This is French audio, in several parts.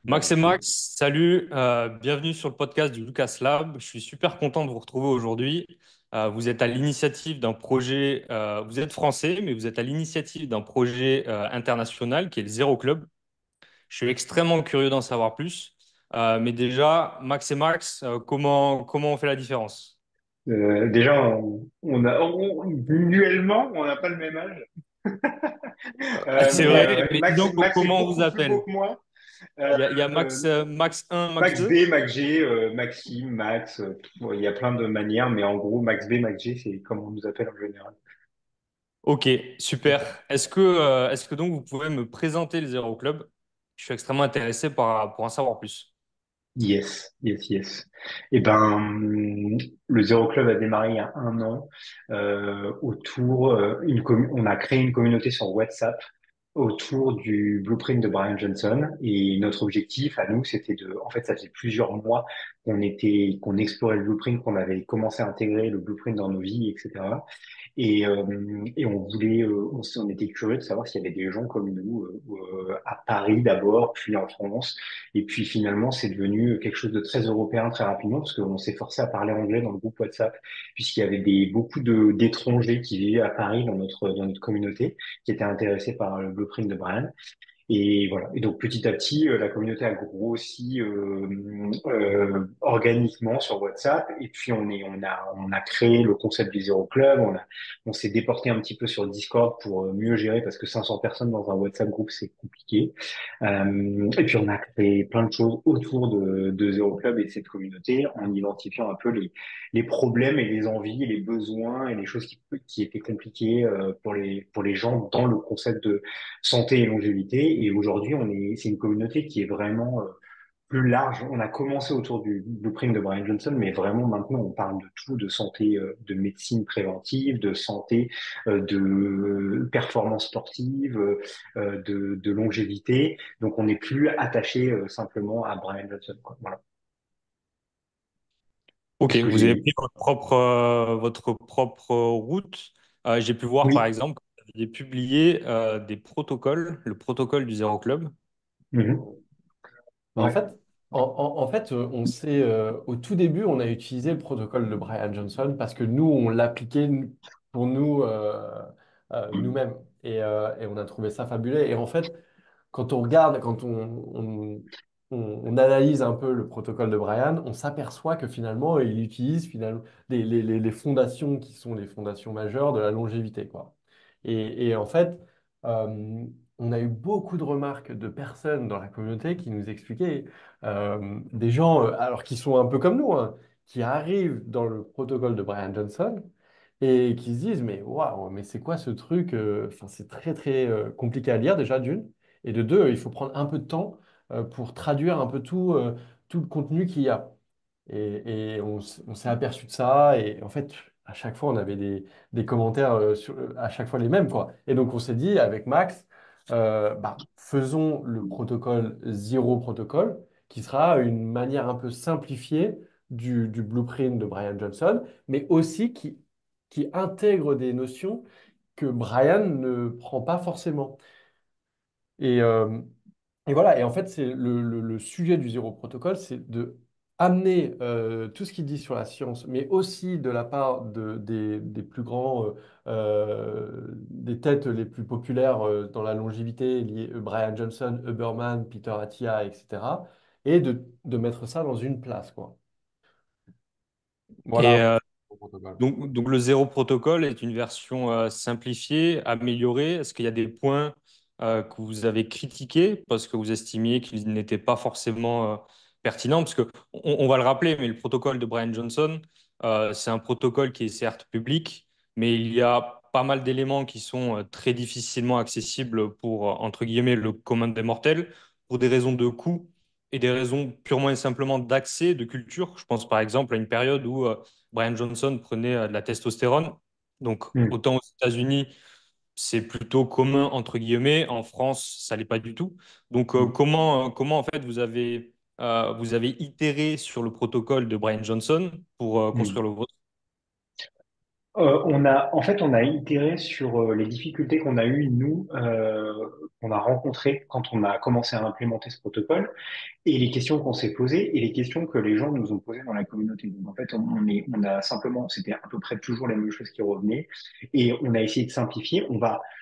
Max et Max, salut, bienvenue sur le podcast du Lucas Lab. Je suis super content de vous retrouver aujourd'hui. Vous êtes à l'initiative d'un projet, vous êtes français, mais vous êtes à l'initiative d'un projet international qui est le Zéro Club. Je suis extrêmement curieux d'en savoir plus. Mais déjà, Max et Max, comment on fait la différence? Déjà, visuellement, on n'a pas le même âge. C'est vrai, mais dis Max, donc Max est comment on vous beaucoup plus beau appelle? que moi. Euh, Il y a euh, Max 1, Max Max 2. B, Max G, Maxime, Max, bon, il y a plein de manières, mais en gros, Max B, Max G, c'est comme on nous appelle en général. Ok, super. Est-ce que donc vous pouvez me présenter le Zéro Club? Je suis extrêmement intéressé pour en savoir plus. Yes, yes, yes. Eh ben, le Zéro Club a démarré il y a 1 an autour, on a créé une communauté sur WhatsApp autour du blueprint de Brian Johnson. Et notre objectif à nous, c'était en fait, ça faisait plusieurs mois qu'on explorait le blueprint, qu'on avait commencé à intégrer le blueprint dans nos vies, etc. Et on voulait, on était curieux de savoir s'il y avait des gens comme nous à Paris d'abord, puis en France. Et puis finalement, c'est devenu quelque chose de très européen très rapidement parce qu'on s'est forcé à parler anglais dans le groupe WhatsApp, puisqu'il y avait beaucoup d'étrangers qui vivaient à Paris dans notre communauté, qui étaient intéressés par le blueprint de Brian. Et voilà. Et donc petit à petit, la communauté a grossi organiquement sur WhatsApp. Et puis on a créé le concept du Zéro Club. On s'est déporté un petit peu sur Discord pour mieux gérer parce que 500 personnes dans un WhatsApp groupe, c'est compliqué. Et puis on a créé plein de choses autour de Zéro Club et de cette communauté en identifiant un peu les problèmes et les envies et les besoins et les choses qui étaient compliquées pour les gens dans le concept de santé et longévité. Et aujourd'hui, c'est une communauté qui est vraiment plus large. On a commencé autour du blueprint de Brian Johnson, mais vraiment maintenant, on parle de tout, de santé, de médecine préventive, de santé, de performance sportive, de longévité. Donc, on n'est plus attaché simplement à Brian Johnson, quoi. Voilà. Ok, Est-ce que vous avez j'ai... pris votre propre route. J'ai pu voir par Oui. exemple que vous aviez publié des protocoles, le protocole du Zéro Club. Mhm. En Ouais. fait, on s'est, au tout début, on a utilisé le protocole de Brian Johnson parce que nous, on l'appliquait pour nous, nous-mêmes. Et on a trouvé ça fabuleux. Et en fait, quand on regarde, on analyse un peu le protocole de Brian, on s'aperçoit que finalement, il utilise finalement les fondations qui sont les fondations majeures de la longévité, quoi. Et en fait, euh, on a eu beaucoup de remarques de personnes dans la communauté qui nous expliquaient, des gens, alors qui sont un peu comme nous, hein, qui arrivent dans le protocole de Brian Johnson et qui se disent, mais waouh, mais c'est quoi ce truc? Enfin, c'est très très compliqué à lire déjà d'une, et de deux, il faut prendre un peu de temps pour traduire un peu tout le contenu qu'il y a. Et on s'est aperçu de ça, et en fait, à chaque fois, on avait des commentaires à chaque fois les mêmes, quoi. Et donc, on s'est dit avec Max, bah, faisons le protocole zéro protocole, qui sera une manière un peu simplifiée du blueprint de Brian Johnson, mais aussi qui intègre des notions que Brian ne prend pas forcément. Et, euh, et voilà, et en fait, c'est le sujet du zéro protocole, c'est de amener tout ce qu'il dit sur la science, mais aussi de la part des plus grands, des têtes les plus populaires dans la longévité, Brian Johnson, Huberman, Peter Attia, etc., et de mettre ça dans une place, quoi. Et Voilà. Au protocole. donc le Zéro Protocole est une version simplifiée, améliorée. Est-ce qu'il y a des points que vous avez critiqués parce que vous estimiez qu'ils n'étaient pas forcément pertinents? Parce que on va le rappeler, mais le protocole de Brian Johnson, c'est un protocole qui est certes public, mais il y a pas mal d'éléments qui sont très difficilement accessibles pour, entre guillemets, le commun des mortels, pour des raisons de coût et des raisons purement et simplement d'accès, de culture. Je pense par exemple à une période où Brian Johnson prenait de la testostérone. Donc, Mhm. autant aux États-Unis, c'est plutôt commun, entre guillemets. En France, ça l'est pas du tout. Donc, comment en fait, vous avez itéré sur le protocole de Brian Johnson pour construire Mhm. le vôtre? En fait, on a itéré sur les difficultés qu'on a eues, nous, qu'on a rencontrées quand on a commencé à implémenter ce protocole. Et les questions qu'on s'est posées et les questions que les gens nous ont posées dans la communauté. Donc, en fait, on a simplement, c'était à peu près toujours les mêmes choses qui revenaient et on a essayé de simplifier.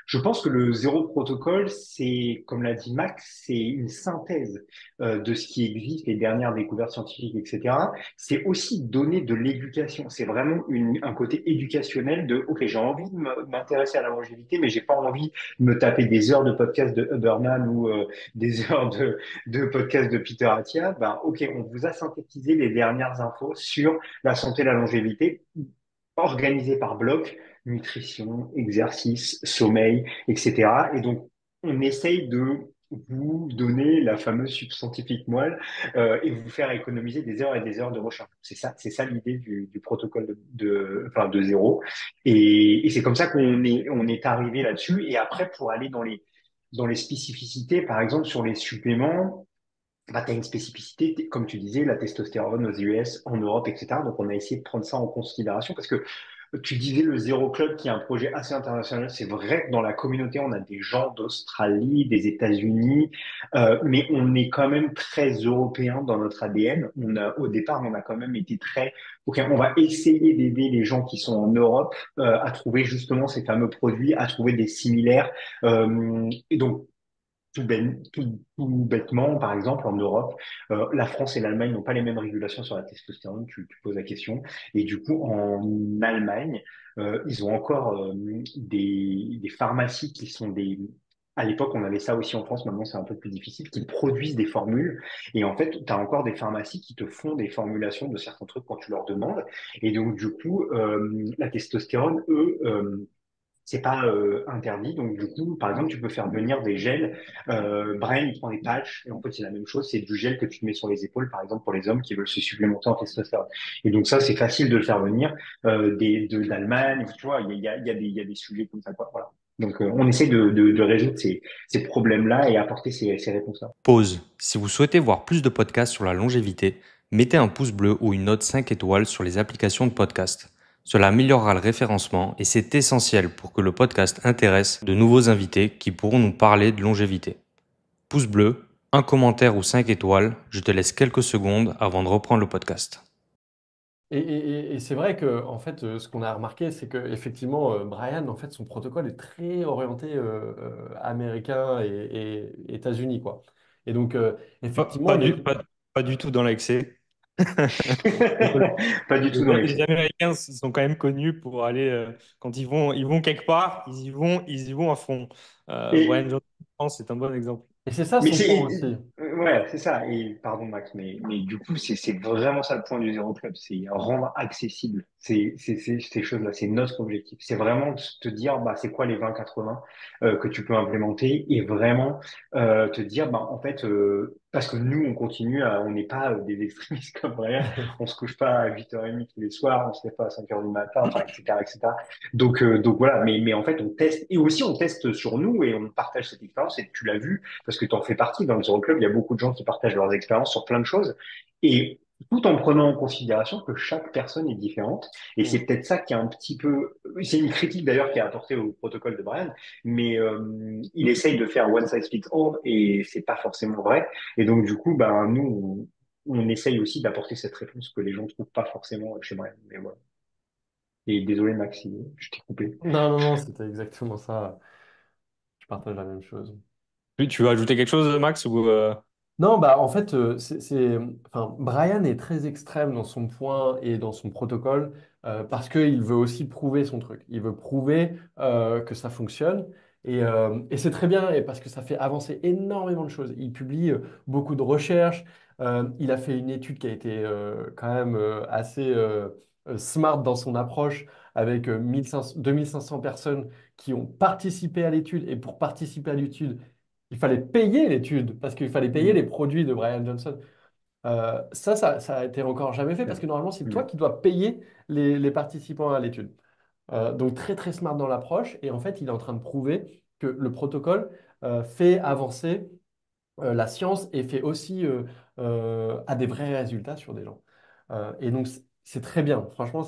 Je pense que le zéro protocole, c'est, comme l'a dit Max, c'est une synthèse de ce qui existe, les dernières découvertes scientifiques, etc. C'est aussi donner de l'éducation. C'est vraiment un côté éducationnel de, OK, j'ai envie de m'intéresser à la longévité, mais j'ai pas envie de me taper des heures de podcast de Huberman ou des heures de podcast de Peter Attia, ben, OK, on vous a synthétisé les dernières infos sur la santé et la longévité, organisées par bloc, nutrition, exercice, sommeil, etc. Et donc, on essaye de vous donner la fameuse subscientifique moelle et vous faire économiser des heures et des heures de recherche. C'est ça l'idée du protocole enfin, de zéro. Et c'est comme ça on est arrivé là-dessus. Et après, pour aller dans les spécificités, par exemple, sur les suppléments, bah, tu as une spécificité, comme tu disais, la testostérone aux US, en Europe, etc. Donc, on a essayé de prendre ça en considération parce que tu disais le Zéro Club, qui est un projet assez international. C'est vrai que dans la communauté, on a des gens d'Australie, des États-Unis, mais on est quand même très européen dans notre ADN. Au départ, on a quand même été très, OK, on va essayer d'aider les gens qui sont en Europe à trouver justement ces fameux produits, à trouver des similaires. Et donc, tout bêtement, par exemple, en Europe, la France et l'Allemagne n'ont pas les mêmes régulations sur la testostérone, tu poses la question. Et du coup, en Allemagne, ils ont encore des pharmacies qui sont des... À l'époque, on avait ça aussi en France, maintenant c'est un peu plus difficile, qui produisent des formules. Et en fait, tu as encore des pharmacies qui te font des formulations de certains trucs quand tu leur demandes. Et donc, du coup, la testostérone, eux, c'est pas interdit. Donc, du coup, par exemple, tu peux faire venir des gels. Brian, il prend des patchs. Et en fait, c'est la même chose. C'est du gel que tu te mets sur les épaules, par exemple, pour les hommes qui veulent se supplémenter en testostérone. Et donc, ça, c'est facile de le faire venir d'Allemagne. Tu vois, il y a des sujets comme ça, quoi. Voilà. Donc, on essaie de résoudre ces problèmes-là et apporter ces réponses-là. Pause. Si vous souhaitez voir plus de podcasts sur la longévité, mettez un pouce bleu ou une note 5 étoiles sur les applications de podcast. Cela améliorera le référencement et c'est essentiel pour que le podcast intéresse de nouveaux invités qui pourront nous parler de longévité. Pouce bleu, un commentaire ou 5 étoiles, je te laisse quelques secondes avant de reprendre le podcast. Et c'est vrai que en fait, ce qu'on a remarqué, c'est que effectivement, Brian, en fait, son protocole est très orienté américain et États-Unis, quoi. Et donc, effectivement, Pas pas du tout dans l'excès. Pas du tout dans Les l'excès. Américains sont quand même connus pour aller, quand ils vont quelque part, ils y vont à fond. Brian Et Johnson, je pense, c'est un bon exemple. et c'est ça Mais son point aussi. ouais, c'est ça. Et pardon Max, mais du coup c'est vraiment ça le point du Zéro Club, c'est rendre accessible ces choses-là, c'est notre objectif. C'est vraiment de te dire bah c'est quoi les 20-80 que tu peux implémenter et vraiment te dire bah en fait parce que nous on n'est pas des extrémistes comme rien, on se couche pas à 8h30 tous les soirs, on se lève pas à 5h du matin, enfin etc etc. Donc voilà, mais en fait on teste et aussi on teste sur nous et on partage cette expérience et tu l'as vu parce que tu en fais partie. Dans le Zero Club, il y a beaucoup de gens qui partagent leurs expériences sur plein de choses. Et tout en prenant en considération que chaque personne est différente. Et c'est Mm. peut-être ça qui est un petit peu... C'est une critique d'ailleurs qui est apportée au protocole de Brian, mais il essaye de faire one size fits all et c'est pas forcément vrai. Et donc du coup, ben, nous, on essaye aussi d'apporter cette réponse que les gens ne trouvent pas forcément chez Brian. Mais voilà. Et désolé Maxime, je t'ai coupé. Non, non, non, c'était exactement ça. Je partage la même chose. Tu veux ajouter quelque chose, Max, ou Non, bah en fait, enfin, Brian est très extrême dans son point et dans son protocole parce qu'il veut aussi prouver son truc. Il veut prouver que ça fonctionne et c'est très bien et parce que ça fait avancer énormément de choses. Il publie beaucoup de recherches. Il a fait une étude qui a été quand même assez smart dans son approche avec 1500 2500 personnes qui ont participé à l'étude et pour participer à l'étude, il fallait payer l'étude parce qu'il fallait payer les Mm. produits de Brian Johnson. Ça a été encore jamais fait parce que normalement, c'est toi Mm. qui dois payer les participants à l'étude. Donc très très smart dans l'approche et en fait, il est en train de prouver que le protocole fait avancer la science et fait aussi a des vrais résultats sur des gens. Et donc c'est très bien. Franchement,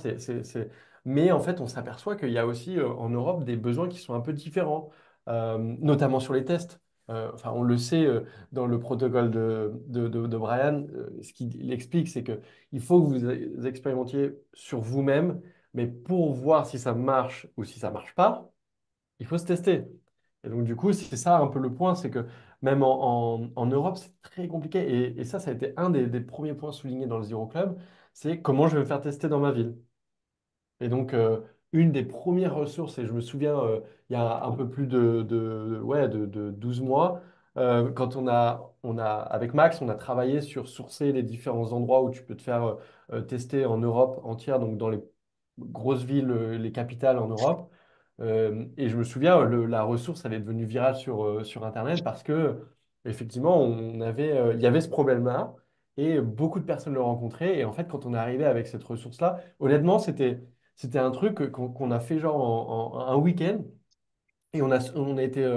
Mais en fait, on s'aperçoit qu'il y a aussi en Europe des besoins qui sont un peu différents, notamment sur les tests. Enfin, on le sait dans le protocole de Brian, ce qu'il explique, c'est que il faut que vous expérimentiez sur vous-même, mais pour voir si ça marche ou si ça marche pas, il faut se tester. Et donc, du coup, c'est ça un peu le point, c'est que même en Europe, c'est très compliqué. Et ça a été un des premiers points soulignés dans le Zero Club, c'est comment je vais me faire tester dans ma ville. Et donc, une des premières ressources, et je me souviens, il y a un peu plus ouais, de 12 mois, quand avec Max, on a travaillé sur sourcer les différents endroits où tu peux te faire tester en Europe entière, donc dans les grosses villes, les capitales en Europe. Et je me souviens, la ressource, elle est devenue virale sur Internet parce que, effectivement, il y avait ce problème-là et beaucoup de personnes le rencontraient. Et en fait, quand on est arrivé avec cette ressource-là, honnêtement, c'était un truc qu'on a fait genre en un week-end et on a été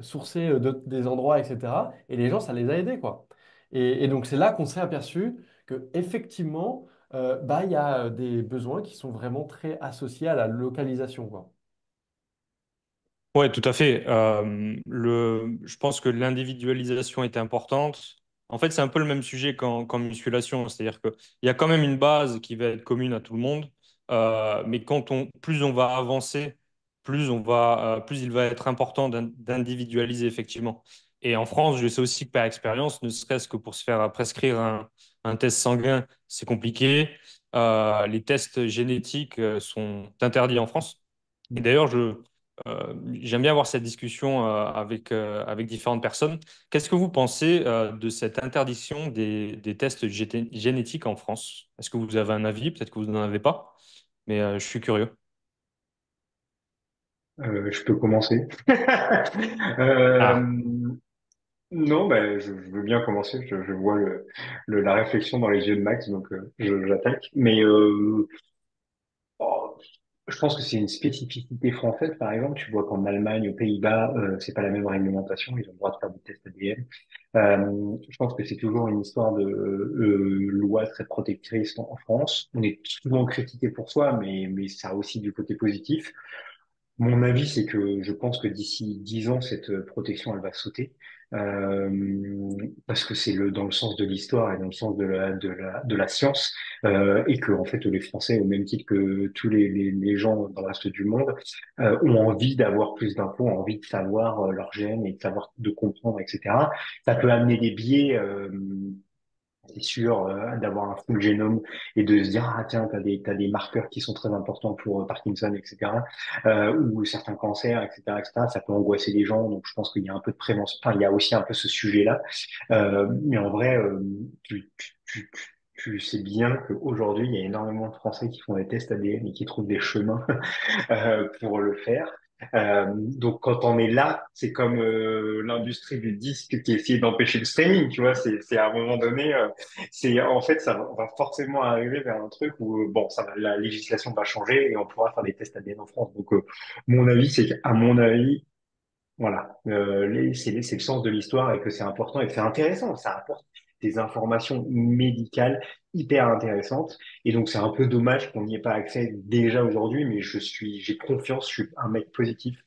sourcé des endroits, etc. Et les gens, ça les a aidés, quoi. Et donc, c'est là qu'on s'est aperçu que effectivement, bah, il y a des besoins qui sont vraiment très associés à la localisation, quoi. Ouais, tout à fait. Je pense que l'individualisation est importante. En fait, c'est un peu le même sujet qu'en musculation, c'est-à-dire qu'il y a quand même une base qui va être commune à tout le monde, mais plus on va avancer, plus il va être important d'individualiser effectivement. Et en France, je sais aussi que par expérience, ne serait-ce que pour se faire prescrire un test sanguin, c'est compliqué. Les tests génétiques sont interdits en France. Et d'ailleurs, j'aime bien avoir cette discussion avec différentes personnes. Qu'est-ce que vous pensez de cette interdiction des tests génétiques en France? Est-ce que vous avez un avis? Peut-être que vous n'en avez pas, mais je suis curieux. Je peux commencer. Ah, Non, je veux bien commencer. Je vois la réflexion dans les yeux de Max, donc j'attaque. Oh, je pense que c'est une spécificité française, par exemple. Tu vois qu'en Allemagne, aux Pays-Bas, c'est pas la même réglementation. Ils ont le droit de faire des tests ADN. Je pense que c'est toujours une histoire de loi très protectrice en France. On est souvent critiqué pour soi, mais ça a aussi du côté positif. Mon avis, c'est que je pense que d'ici 10 ans, cette protection, elle va sauter. Parce que c'est dans le sens de l'histoire et dans le sens de la science, et que, en fait, les Français, au même titre que tous les gens dans le reste du monde, ont envie d'avoir plus d'infos, ont envie de savoir leur gène et de savoir, de comprendre, etc. Ça peut amener des biais, c'est sûr, d'avoir un full génome et de se dire, ah tiens, t'as des marqueurs qui sont très importants pour Parkinson, etc., ou certains cancers, etc., etc., ça peut angoisser les gens, donc je pense qu'il y a un peu de prévention, enfin, il y a aussi un peu ce sujet-là. Mais en vrai, tu sais bien qu'aujourd'hui, il y a énormément de Français qui font des tests ADN et qui trouvent des chemins pour le faire. Donc quand on est là, c'est comme l'industrie du disque qui essaie d'empêcher le streaming, tu vois, c'est à un moment donné, c'est en fait on va forcément arriver vers un truc où bon, la législation va changer et on pourra faire des tests ADN en France. Donc mon avis, c'est qu'à mon avis, voilà, c'est le sens de l'histoire et que c'est important et que c'est intéressant. Ça apporte des informations médicales hyper intéressantes. Et donc, c'est un peu dommage qu'on n'y ait pas accès déjà aujourd'hui, mais j'ai confiance, je suis un mec positif.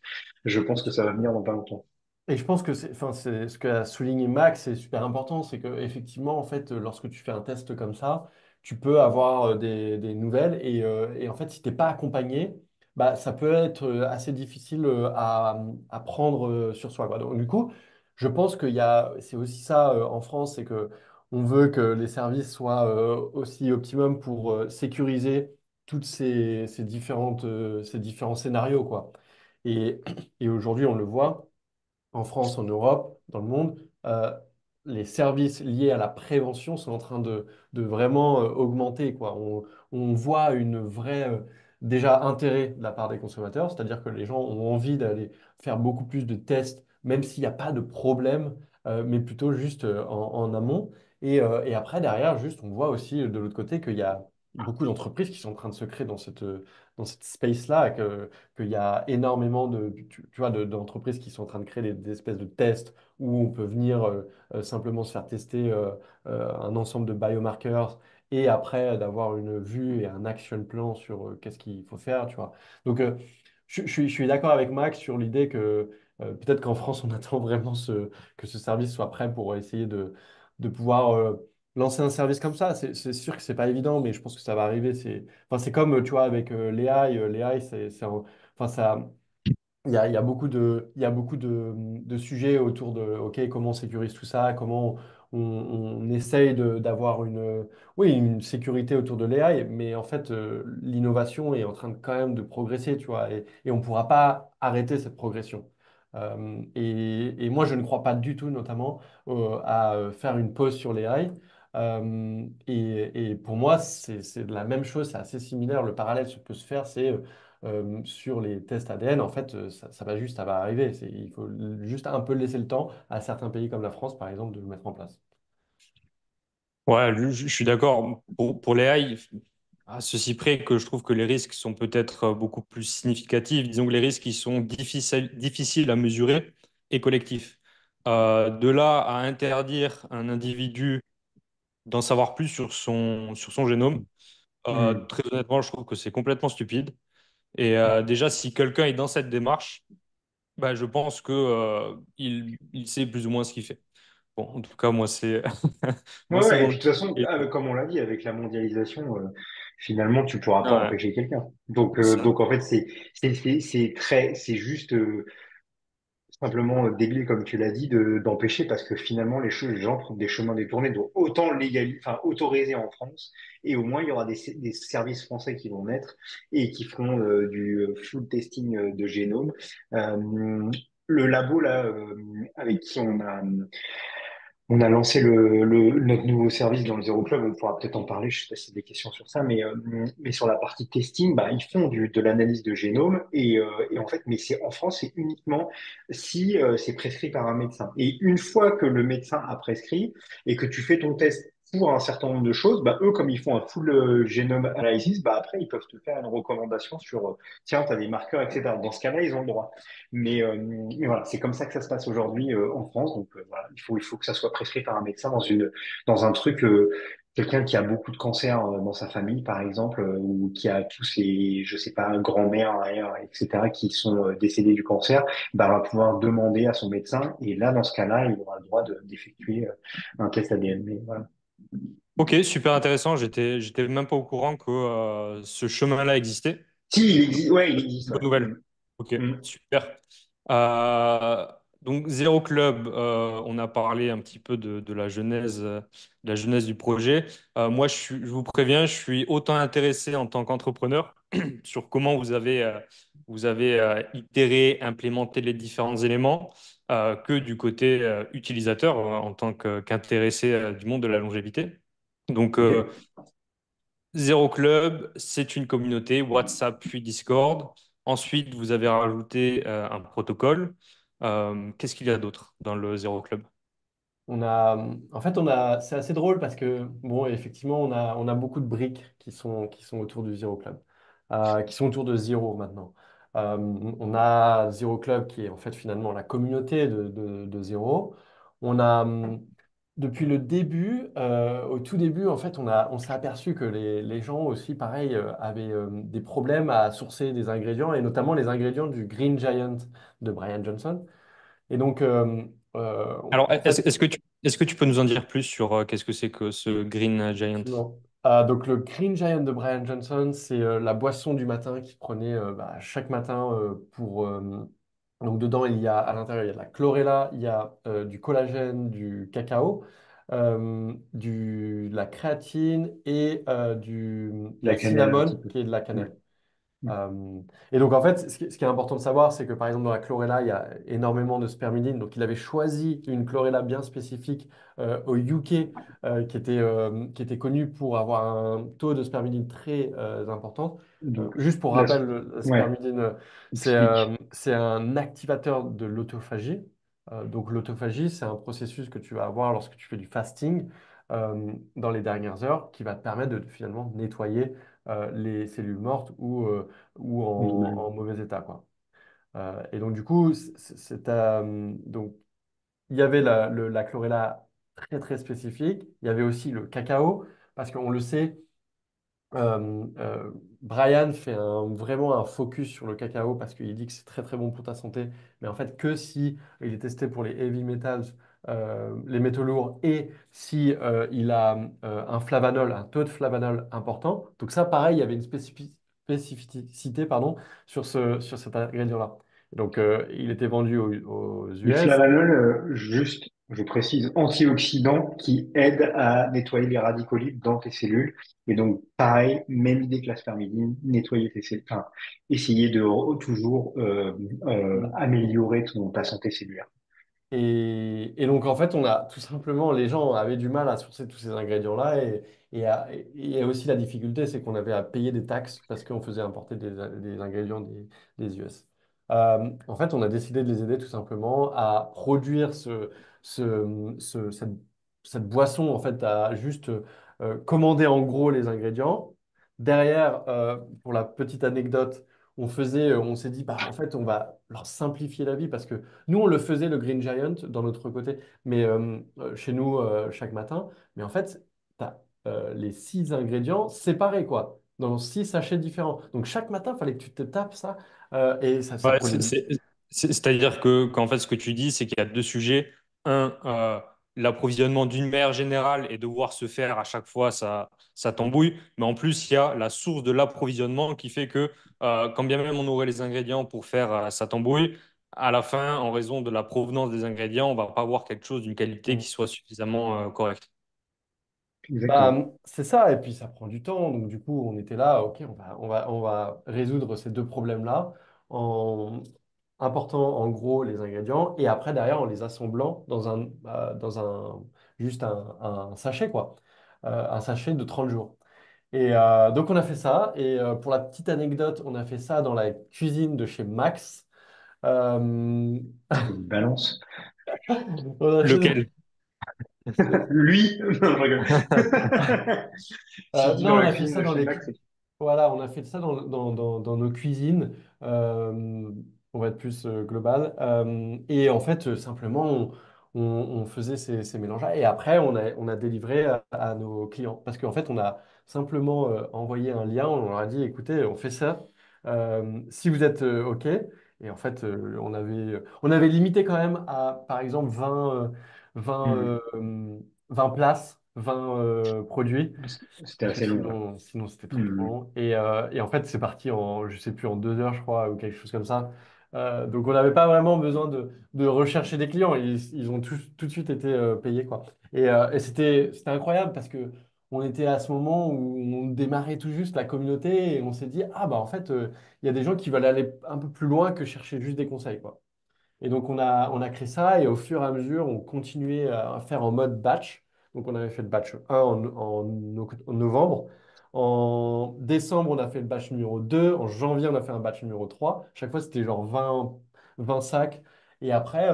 Je pense que ça va venir dans pas longtemps. Et je pense que enfin, c'est ce qu'a souligné Max, c'est super important, c'est que effectivement, en fait, lorsque tu fais un test comme ça, tu peux avoir des nouvelles et en fait, si t'es pas accompagné, bah, ça peut être assez difficile à prendre sur soi, quoi. Donc, du coup, je pense c'est aussi ça en France, c'est que on veut que les services soient aussi optimum pour sécuriser toutes ces différents scénarios, quoi. Et, et aujourd'hui, on le voit en France, en Europe, dans le monde, les services liés à la prévention sont en train de vraiment augmenter, quoi. On voit une vraie déjà intérêt de la part des consommateurs, c'est-à-dire que les gens ont envie d'aller faire beaucoup plus de tests, même s'il n'y a pas de problème, mais plutôt juste en amont. Et après, derrière, juste, on voit aussi de l'autre côté qu'il y a beaucoup d'entreprises qui sont en train de se créer dans cette space-là, qu'il y a énormément tu vois, d'entreprises qui sont en train de créer des espèces de tests où on peut venir simplement se faire tester un ensemble de biomarkers et après d'avoir une vue et un action plan sur qu'est-ce qu'il faut faire, tu vois. Donc, je suis d'accord avec Max sur l'idée que peut-être qu'en France, on attend vraiment que ce service soit prêt pour essayer de pouvoir lancer un service comme ça. C'est sûr que c'est pas évident, mais je pense que ça va arriver. Enfin, c'est comme, tu vois, avec l'AI. L'AI, enfin, il y a beaucoup de sujets autour de, OK, comment on sécurise tout ça, comment on essaye d'avoir oui, une sécurité autour de l'AI, mais en fait, l'innovation est en train de, quand même de progresser, tu vois, et on ne pourra pas arrêter cette progression. Et moi, je ne crois pas du tout, notamment, à faire une pause sur l'AI. Et pour moi, c'est la même chose, c'est assez similaire. Le parallèle peut se faire, c'est sur les tests ADN, en fait, ça va arriver. Il faut juste un peu laisser le temps à certains pays comme la France, par exemple, de le mettre en place. Ouais, je suis d'accord. Pour les AI, à ceci près que je trouve que les risques sont peut-être beaucoup plus significatifs. Disons que les risques ils sont difficiles à mesurer et collectifs. De là à interdire un individu d'en savoir plus sur son génome, Hmm. très honnêtement, je trouve que c'est complètement stupide. Et déjà, si quelqu'un est dans cette démarche, bah, je pense que, il sait plus ou moins ce qu'il fait. Bon, en tout cas, moi, c'est Ouais, moi, c'est ouais, et mon puis de toute façon, opinion. comme on l'a dit, avec la mondialisation, finalement, tu pourras pas Ouais, empêcher quelqu'un. ça. Donc en fait, c'est juste simplement débile, comme tu l'as dit, d'empêcher parce que finalement, les gens trouvent des chemins détournés. Donc autant enfin, autoriser en France, et au moins il y aura des services français qui vont naître et qui feront du full testing de génome. Le labo là, avec qui on a lancé notre nouveau service dans le Zero Club, on pourra peut-être en parler, je sais pas si y a des questions sur ça, mais sur la partie testing, bah, ils font de l'analyse de génome et en fait, mais c'est en France, c'est uniquement si c'est prescrit par un médecin. Et une fois que le médecin a prescrit et que tu fais ton test pour un certain nombre de choses, bah, eux, comme ils font un full génome analysis, bah, après, ils peuvent te faire une recommandation sur, tiens, tu as des marqueurs, etc. Dans ce cas-là, ils ont le droit. Mais voilà, c'est comme ça que ça se passe aujourd'hui en France. Donc voilà, il faut que ça soit prescrit par un médecin dans un truc. Quelqu'un qui a beaucoup de cancers dans sa famille, par exemple, ou qui a tous les, je sais pas, grand-mère, etc., qui sont décédés du cancer, bah, va pouvoir demander à son médecin. Et là, dans ce cas-là, il aura le droit d'effectuer un test ADN. Mais voilà. Ok, super intéressant. J'étais même pas au courant que ce chemin-là existait. Si, il existe, ouais, il existe, Bonne ouais. nouvelle. Ok, Mm. super. Euh, donc, Zéro Club, on a parlé un petit peu de la genèse du projet. Moi, je vous préviens, je suis autant intéressé en tant qu'entrepreneur sur comment vous avez itéré, implémenté les différents éléments que du côté utilisateur en tant qu'intéressé du monde de la longévité. Donc, Ok. Zéro Club, c'est une communauté, WhatsApp puis Discord. Ensuite, vous avez rajouté un protocole. Qu'est-ce qu'il y a d'autre dans le Zéro Club? En fait, c'est assez drôle parce que, bon, effectivement, on a beaucoup de briques qui sont autour du Zero Club, qui sont autour de Zero maintenant. On a Zero Club qui est en fait finalement la communauté de Zero. On a, depuis le début, au tout début, en fait, on s'est aperçu que les gens aussi, pareil, avaient des problèmes à sourcer des ingrédients et notamment les ingrédients du Green Giant de Brian Johnson. Et donc, Alors, en fait, est-ce que tu peux nous en dire plus sur qu'est-ce que c'est que ce Green Giant? absolument. Donc le Green Giant de Brian Johnson, c'est la boisson du matin qu'il prenait chaque matin pour... donc dedans, à l'intérieur, il y a de la chlorella, il y a du collagène, du cacao, de la créatine et La du cannelle un petit cinnamon, peu. qui est de la Ouais. cannelle. Et donc, en fait, ce qui est important de savoir, c'est que par exemple, dans la chlorella, il y a énormément de spermidine. Donc, il avait choisi une chlorella bien spécifique au UK qui était connue pour avoir un taux de spermidine très important. Donc, Juste pour la, rappel, la ouais, spermidine, explique. c'est un activateur de l'autophagie. Donc, l'autophagie, c'est un processus que tu vas avoir lorsque tu fais du fasting dans les dernières heures qui va te permettre de finalement nettoyer les cellules mortes ou Lui-même. en mauvais état, quoi. Et donc, du coup, donc, il y avait la chlorella très très spécifique. Il y avait aussi le cacao, parce qu'on le sait, Brian fait vraiment un focus sur le cacao parce qu'il dit que c'est très très bon pour ta santé, mais en fait que si il est testé pour les heavy metals, les métaux lourds, et si il a un flavanol, un taux de flavanol important. Donc ça, pareil, il y avait une spécificité pardon, sur cet ingrédient-là. Donc il était vendu aux Le US. flavanol, juste, je précise, antioxydant qui aide à nettoyer les radicaux libres dans tes cellules. Et donc, pareil, même idée que la spermidine, nettoyer tes cellules, enfin, essayer de toujours améliorer ta santé cellulaire. Et donc, en fait, on a tout simplement, les gens avaient du mal à sourcer tous ces ingrédients-là. Et aussi, la difficulté, c'est qu'on avait à payer des taxes parce qu'on faisait importer des ingrédients des US. En fait, on a décidé de les aider tout simplement à produire cette boisson, en fait, à juste commander en gros les ingrédients. Derrière, pour la petite anecdote, on s'est dit, bah, en fait, on va leur simplifier la vie parce que nous, on le faisait, le Green Giant, dans notre côté, mais chez nous, chaque matin. Mais en fait, tu as les 6 ingrédients séparés, quoi, dans 6 sachets différents. Donc, chaque matin, il fallait que tu te tapes ça. Et ça Ouais, prenait du... c'est-à-dire que qu'en fait, ce que tu dis, c'est qu'il y a deux sujets. Un, l'approvisionnement d'une manière générale et devoir se faire à chaque fois, ça t'embouille. Mais en plus, il y a la source de l'approvisionnement qui fait que quand bien même on aurait les ingrédients pour faire ça t'embouille, à la fin, en raison de la provenance des ingrédients, on va pas avoir quelque chose d'une qualité qui soit suffisamment correcte. Exactement. Bah, c'est ça, et puis ça prend du temps. Donc, du coup, on était là, ok, on va résoudre ces deux problèmes-là en important en gros les ingrédients et après, derrière, en les assemblant juste un sachet, quoi. Un sachet de 30 jours. Et donc, on a fait ça. Et pour la petite anecdote, on a fait ça dans la cuisine de chez Max. Euh, Il balance. on a fait- Lequel? Lui, non, je rigole. S'il dit non, dans on la a fait cuisine ça de dans chez les, Max, c'est voilà, on a fait ça dans nos cuisines. On va être plus global. Et en fait, simplement, on faisait ces mélanges-là. Et après, on a délivré à nos clients. Parce qu'en fait, on a simplement envoyé un lien. On leur a dit, écoutez, on fait ça. Si vous êtes OK. Et en fait, on avait limité quand même à, par exemple, 20, Hmm. 20 places, 20 produits. C'était Parce que assez long, ouais. sinon c'était trop trop Hmm. long. Et en fait, c'est parti en, je sais plus, en 2 heures, je crois, ou quelque chose comme ça. Donc, on n'avait pas vraiment besoin de rechercher des clients. Ils ont tout de suite été payés, quoi. Et c'était incroyable parce que on était à ce moment où on démarrait tout juste la communauté et on s'est dit, ah bah en fait, il y a des gens qui veulent aller un peu plus loin que chercher juste des conseils, quoi. Et donc, on a créé ça et au fur et à mesure, on continuait à faire en mode batch. Donc, on avait fait le batch 1 en novembre. En décembre, on a fait le batch numéro 2. En janvier, on a fait un batch numéro 3. Chaque fois, c'était genre 20 sacs. Et après,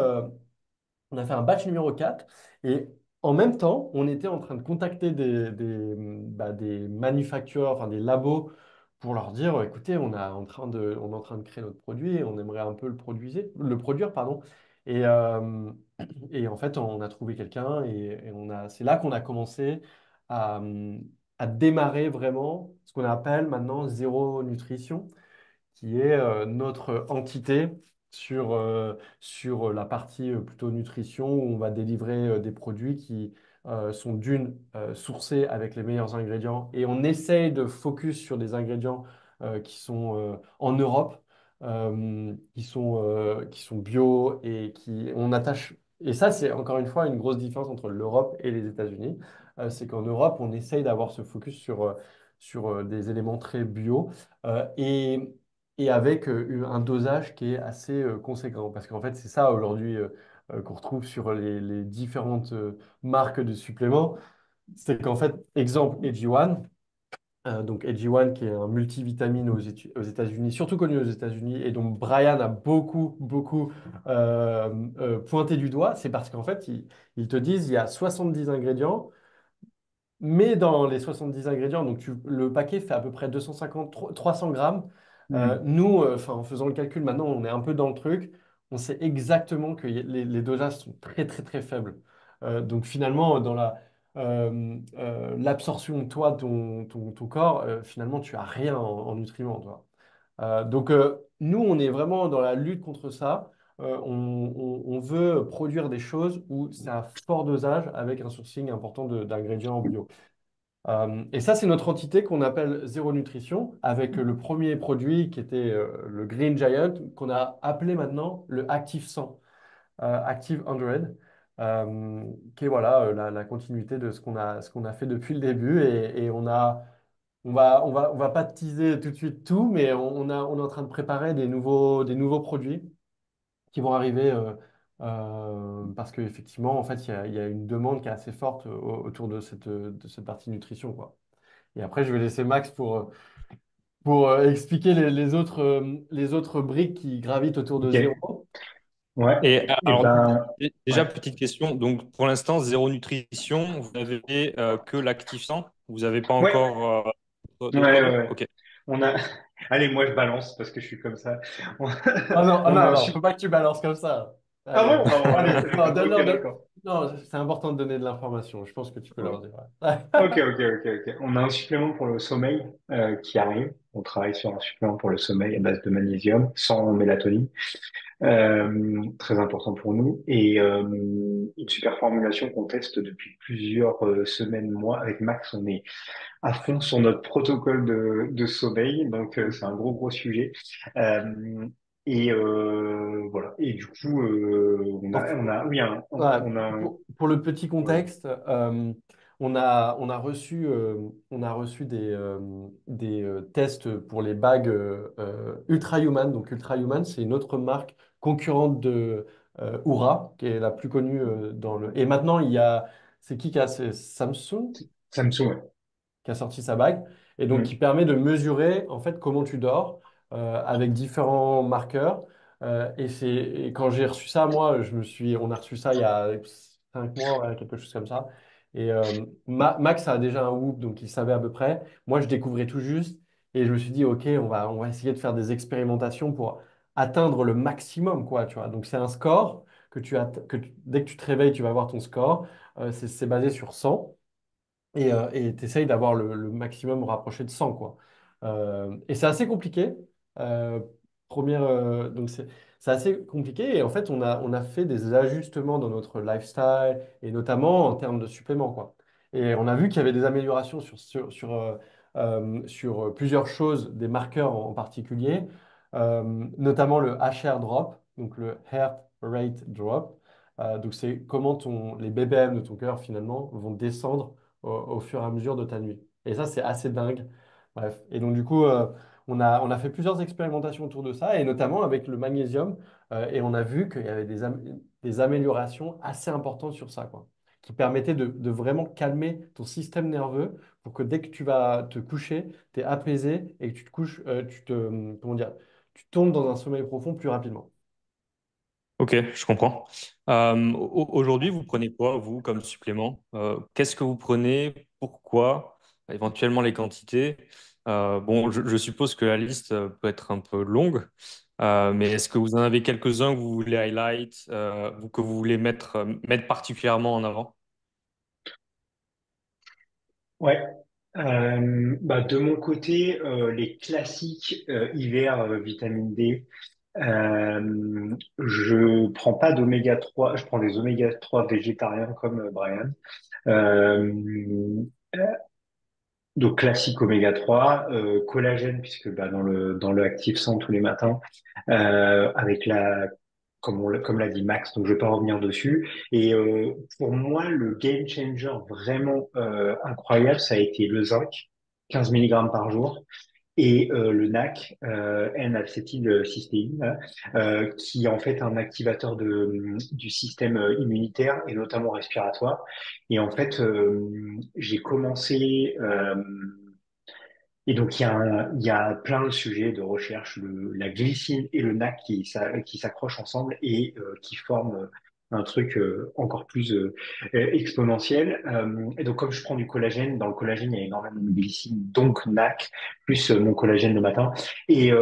on a fait un batch numéro 4 et en même temps, on était en train de contacter des manufacturers, enfin des labos, pour leur dire, écoutez, on est en train de créer notre produit et on aimerait un peu le produire, pardon. Et, euh, et en fait, on a trouvé quelqu'un c'est là qu'on a commencé à, à démarrer vraiment ce qu'on appelle maintenant zéro nutrition qui est notre entité sur la partie plutôt nutrition, où on va délivrer des produits qui sont d'une sourcés avec les meilleurs ingrédients. Et on essaye de focus sur des ingrédients qui sont en Europe, qui sont bio et qui on attache. Et ça, c'est encore une fois une grosse différence entre l'Europe et les États-Unis. C'est qu'en Europe, on essaye d'avoir ce focus sur des éléments très bio. Euh, et, et avec un dosage qui est assez conséquent. Parce qu'en fait, c'est ça aujourd'hui qu'on retrouve sur les différentes marques de suppléments. C'est qu'en fait, exemple AG1, donc AG1 qui est un multivitamine aux États-Unis, surtout connu aux États-Unis, et dont Brian a beaucoup, beaucoup pointé du doigt, c'est parce qu'en fait, ils te disent il y a 70 ingrédients. Mais dans les 70 ingrédients, donc le paquet fait à peu près 250, 300 grammes. Hmm. Nous, en faisant le calcul, maintenant, on est un peu dans le truc. on sait exactement que les dosages sont très, très, très faibles. Donc finalement, dans l'absorption, toi, ton corps, finalement, tu as rien en nutriments, toi. Donc, nous, on est vraiment dans la lutte contre ça. On veut produire des choses où c'est un fort dosage avec un sourcing important d'ingrédients bio. Et ça, c'est notre entité qu'on appelle Zéro Nutrition, avec le premier produit qui était le Green Giant, qu'on a appelé maintenant le Active 100, Active 100, qui est voilà, la continuité de ce qu'on a fait depuis le début. Et on va pas teaser tout de suite tout, mais on est en train de préparer des nouveaux produits qui vont arriver parce qu'effectivement, en fait, il y a une demande qui est assez forte autour de cette partie nutrition, quoi. Et après, je vais laisser Max pour expliquer les autres briques qui gravitent autour de Ok. zéro. Ouais. Et Et alors, ben, déjà, ouais. petite question. Donc, pour l'instant, zéro nutrition, vous n'avez que l'actif 100. Vous n'avez pas Ouais. encore Ouais, d'autres produits? ouais. Ok. On a. Allez, moi je balance parce que je suis comme ça. On, Ah non, ah on non, a un non, faut pas que tu balances comme ça. Ah Allez, bon? Oh, allez, non, ok, donne-leur. d'accord. Non, c'est important de donner de l'information. Je pense que tu peux leur dire. Ouais. Ok, ok, ok, ok. On a un supplément pour le sommeil qui arrive. On travaille sur un supplément pour le sommeil à base de magnésium, sans mélatonine. Très important pour nous. Et une super formulation qu'on teste depuis plusieurs semaines, mois. Avec Max, on est à fond sur notre protocole de sommeil. Donc, c'est un gros, gros sujet. Et voilà. Et du coup, oui, Ouais, on a pour le petit ouais. contexte, on a reçu des tests pour les bagues Ultra Human. Donc Ultra Human, c'est une autre marque concurrente de Oura, qui est la plus connue dans le. Et maintenant, c'est qui a? C'est Samsung Samsung, ouais. qui a sorti sa bague, et donc qui Mm. permet de mesurer en fait comment tu dors avec différents marqueurs. Et quand j'ai reçu ça, moi, on a reçu ça il y a 5 mois, ouais, quelque chose comme ça. Et Max a déjà un Whoop, donc il savait à peu près. Moi, je découvrais tout juste, et je me suis dit, ok, on va essayer de faire des expérimentations pour atteindre le maximum, quoi, tu vois. Donc c'est un score dès que tu te réveilles, tu vas voir ton score. C'est basé sur 100 et tu essayes d'avoir le maximum rapproché de 100, quoi. Et c'est assez compliqué. Euh, donc c'est assez compliqué et en fait on a fait des ajustements dans notre lifestyle et notamment en termes de suppléments, quoi. Et on a vu qu'il y avait des améliorations sur plusieurs choses, des marqueurs en particulier, notamment le HR drop, donc le heart rate drop. Donc c'est comment les BPM de ton cœur finalement vont descendre au fur et à mesure de ta nuit. Et ça, c'est assez dingue. Bref. Et donc, du coup, on a fait plusieurs expérimentations autour de ça, et notamment avec le magnésium. Et on a vu qu'il y avait des améliorations assez importantes sur ça, quoi, qui permettaient de vraiment calmer ton système nerveux pour que dès que tu vas te coucher, tu es apaisé et que tu te couches, comment dire, tu tombes dans un sommeil profond plus rapidement. Ok, je comprends. Aujourd'hui, vous prenez quoi, vous, comme supplément? Qu'est-ce que vous prenez? Pourquoi? Éventuellement les quantités. Bon, je suppose que la liste peut être un peu longue, mais est-ce que vous en avez quelques-uns que vous voulez highlight, ou que vous voulez mettre particulièrement en avant? Ouais. Bah, de mon côté, les classiques hiver, vitamine D. Je prends pas d'oméga 3, je prends des oméga 3 végétariens comme Brian. Euh, donc classique oméga 3, collagène puisque bah, dans le Active 100 tous les matins, avec comme l'a dit Max, donc je vais pas revenir dessus. Et pour moi, le game changer vraiment incroyable, ça a été le zinc, 15 mg par jour, et le NAC, N-acétylcystéine, là, qui est en fait un activateur du système immunitaire et notamment respiratoire. Et en fait, j'ai commencé et donc, il y a plein de sujets de recherche, la glycine et le NAC qui s'accrochent ensemble et qui forment un truc encore plus exponentiel. Et donc, comme je prends du collagène, dans le collagène, il y a énormément de glycine, donc NAC, plus mon collagène le matin. Et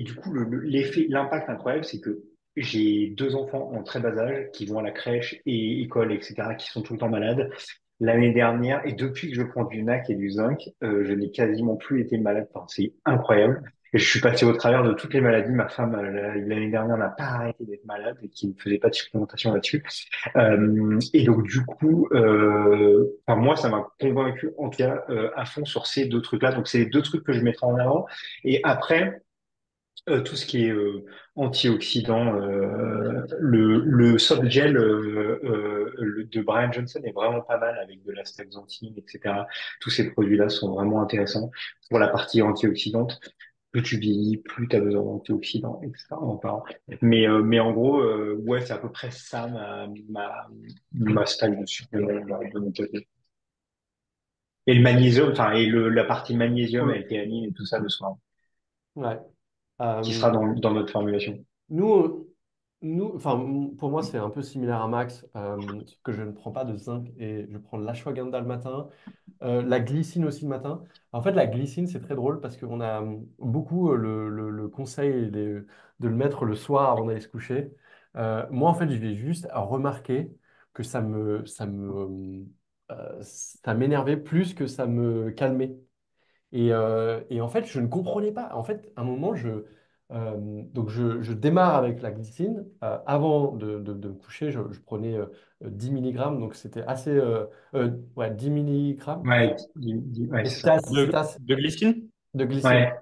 du coup, l'impact incroyable, c'est que j'ai deux enfants en très bas âge qui vont à la crèche et école, etc., qui sont tout le temps malades. L'année dernière, et depuis que je prends du NAC et du zinc, je n'ai quasiment plus été malade. Enfin, c'est incroyable. Et je suis passé au travers de toutes les maladies. Ma femme, l'année dernière, n'a pas arrêté d'être malade et qui ne faisait pas de supplémentation là-dessus. Et donc, du coup, enfin, moi, ça m'a convaincu, en tout cas, à fond sur ces deux trucs-là. Donc, c'est les deux trucs que je mettrai en avant. Et après, tout ce qui est antioxydant, le soft gel de Brian Johnson est vraiment pas mal avec de l'astaxanthine, etc. Tous ces produits-là sont vraiment intéressants pour la partie antioxydante. Plus tu vieillis, plus tu as besoin d'antioxydants, etc. On en parle. Mais en gros, ouais, c'est à peu près ça ma stack de suppléments de mon côté. Et le magnésium, enfin, la partie magnésium Mm. avec théanine et tout ça le soir, Ouais. qui sera Euh, dans notre formulation. Nous, enfin, pour moi, c'est un peu similaire à Max, sauf que je ne prends pas de zinc et je prends de l'ashwagandha le matin, la glycine aussi le matin. En fait, la glycine, c'est très drôle parce qu'on a beaucoup le conseil de le mettre le soir avant d'aller se coucher. Moi, en fait, je vais juste remarquer que ça m'énervait plus que ça me calmait. Et en fait, je ne comprenais pas. En fait, à un moment, donc je démarre avec la glycine. Avant de me coucher, je prenais 10 milligrammes. Donc c'était assez... ouais, 10 milligrammes, c'est Ouais, ça. ouais, Et c'est c'était ça. c'était assez De glycine? de glycine. Ouais,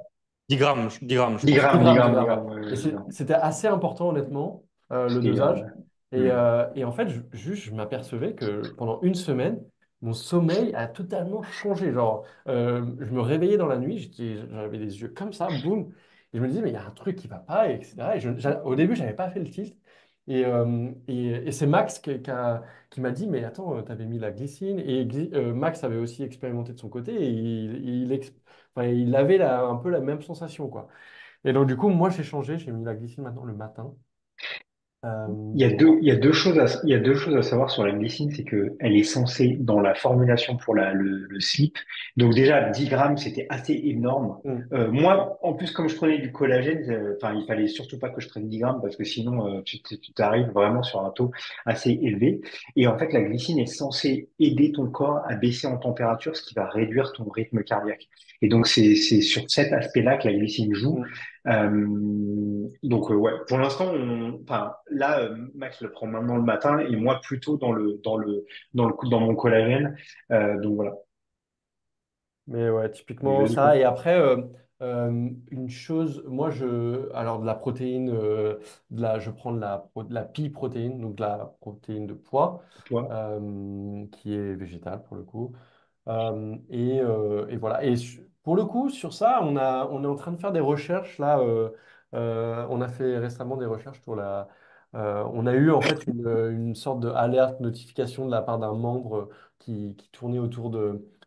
10 grammes, je 10 pense. 10 grammes, 10 grammes, 10 grammes, 10 grammes, ouais. grammes, ouais, Et ouais, 10 grammes. c'était assez important, honnêtement, le C'était, dosage. Et, hmm. et en fait, juste, je m'apercevais que pendant une semaine, mon sommeil a totalement changé. Genre, je me réveillais dans la nuit, j'avais les yeux comme ça, boum. Et je me disais, mais il y a un truc qui va pas, etc. Au début, je n'avais pas fait le tilt. Et c'est Max qui m'a dit, mais attends, tu avais mis la glycine. Et Max avait aussi expérimenté de son côté. Et enfin, il avait un peu la même sensation, quoi. Et donc, du coup, moi, j'ai changé, j'ai mis la glycine maintenant le matin. Il y a deux choses il y a deux choses à savoir sur la glycine, c'est que elle est censée, dans la formulation pour le slip, donc déjà 10 grammes, c'était assez énorme. Mm, Moi, en plus, comme je prenais du collagène, enfin, il fallait surtout pas que je prenne 10 grammes parce que sinon, tu t'arrives vraiment sur un taux assez élevé. Et en fait, la glycine est censée aider ton corps à baisser en température, ce qui va réduire ton rythme cardiaque. Et donc, c'est sur cet aspect-là que la glycine joue. mm. Donc ouais, pour l'instant, enfin là, Max le prend maintenant le matin et moi plutôt dans mon collagène. Donc voilà. Mais ouais, Et typiquement là, du ça. coup, Et après, une chose, moi, alors de la protéine, je prends de la pea protéine, donc de la protéine de pois, toi, qui est végétale pour le coup. Et voilà. Pour le coup, sur ça, on est en train de faire des recherches là. On a fait récemment des recherches sur on a eu en fait une sorte de alerte, notification de la part d'un membre qui tournait autour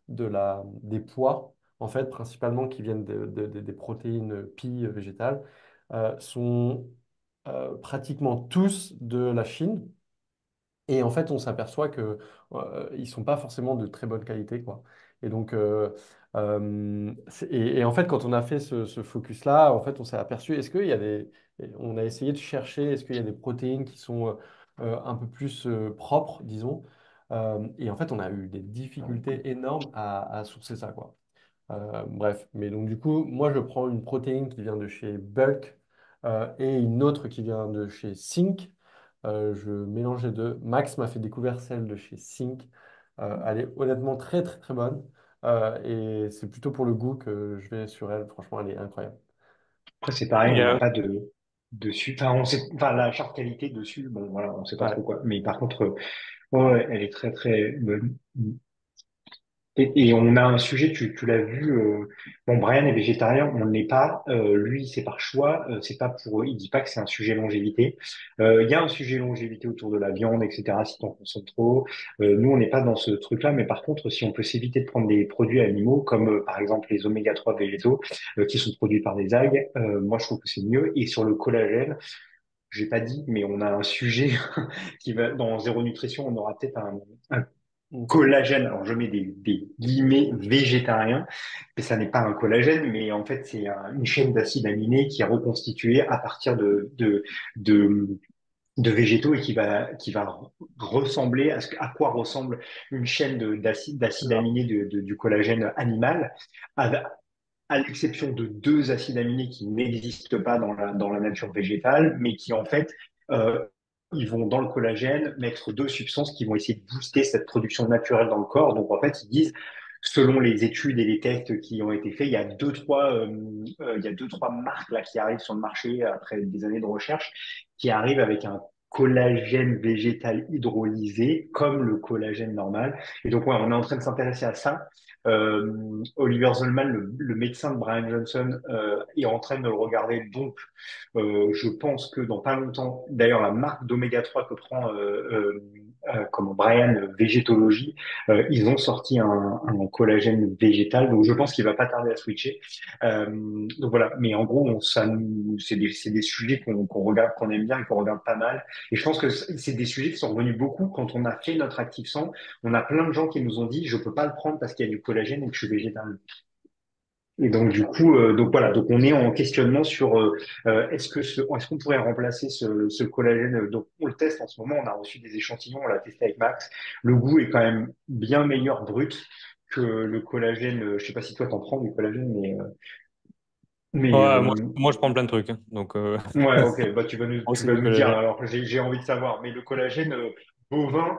des pois, en fait, principalement qui viennent des protéines pea végétales, sont pratiquement tous de la Chine. Et en fait, on s'aperçoit que ils sont pas forcément de très bonne qualité, quoi. Et donc, et en fait, quand on a fait ce focus-là, en fait, on s'est aperçu, on a essayé de chercher, est-ce qu'il y a des protéines qui sont un peu plus propres, disons. Et en fait, on a eu des difficultés énormes à sourcer ça, quoi. Bref, mais donc du coup, moi, je prends une protéine qui vient de chez Bulk et une autre qui vient de chez Sync. Je mélange les deux. Max m'a fait découvrir celle de chez Sync. Elle est honnêtement très très très bonne. Et c'est plutôt pour le goût que je vais sur elle. Franchement, elle est incroyable. après c'est pareil, Et, on n'a pas de dessus. Enfin, on sait, enfin la charte qualité dessus, bon voilà, on sait pas trop Ouais. quoi. Mais par contre, ouais, elle est très très bonne. Et on a un sujet, tu l'as vu, bon, Brian est végétarien, on ne l'est pas, lui c'est par choix, c'est pas pour, il dit pas que c'est un sujet longévité. Il y a un sujet longévité autour de la viande, etc. Si t'en consommes trop, nous on n'est pas dans ce truc-là, mais par contre si on peut s'éviter de prendre des produits animaux comme par exemple les oméga 3 végétaux qui sont produits par des algues, moi je trouve que c'est mieux. Et sur le collagène, j'ai pas dit, mais on a un sujet qui va dans Zéro Nutrition, on aura peut-être un collagène. Alors, je mets des guillemets végétariens, mais ça n'est pas un collagène, mais en fait, c'est une chaîne d'acides aminés qui est reconstituée à partir de, de végétaux et qui va ressembler à quoi ressemble une chaîne C'est d'acides ça. aminés du collagène animal, à, à l'exception de deux acides aminés qui n'existent pas dans la nature végétale, mais qui en fait, euh, ils vont dans le collagène mettre deux substances qui vont essayer de booster cette production naturelle dans le corps. Donc en fait, ils disent, selon les études et les tests qui ont été faits, il y a deux, trois marques là qui arrivent sur le marché après des années de recherche, qui arrivent avec un collagène végétal hydrolysé comme le collagène normal. Et donc, ouais, on est en train de s'intéresser à ça. Oliver Zollman, le médecin de Brian Johnson, est en train de le regarder. Donc, je pense que dans pas longtemps, d'ailleurs, la marque d'oméga 3 que prend comment Brian Végétologie, ils ont sorti un collagène végétal. Donc, je pense qu'il va pas tarder à switcher. Donc voilà. Mais en gros, c'est des sujets qu'on regarde, qu'on aime bien et qu'on regarde pas mal. Et je pense que c'est des sujets qui sont revenus beaucoup quand on a fait notre Active 100. On a plein de gens qui nous ont dit, je peux pas le prendre parce qu'il y a du collagène et que je suis végétarien. Et donc du coup, donc voilà, donc on est en questionnement sur est-ce qu'on pourrait remplacer ce collagène. Donc on le teste en ce moment. On a reçu des échantillons, on l'a testé avec Max. Le goût est quand même bien meilleur brut que le collagène. Je sais pas si toi t'en prends du collagène, mais Ouais, moi, je prends plein de trucs, hein. Donc, ouais, ok, bah tu vas nous, tu aussi vas du nous dire. collagène. Alors j'ai envie de savoir, mais le collagène bovin,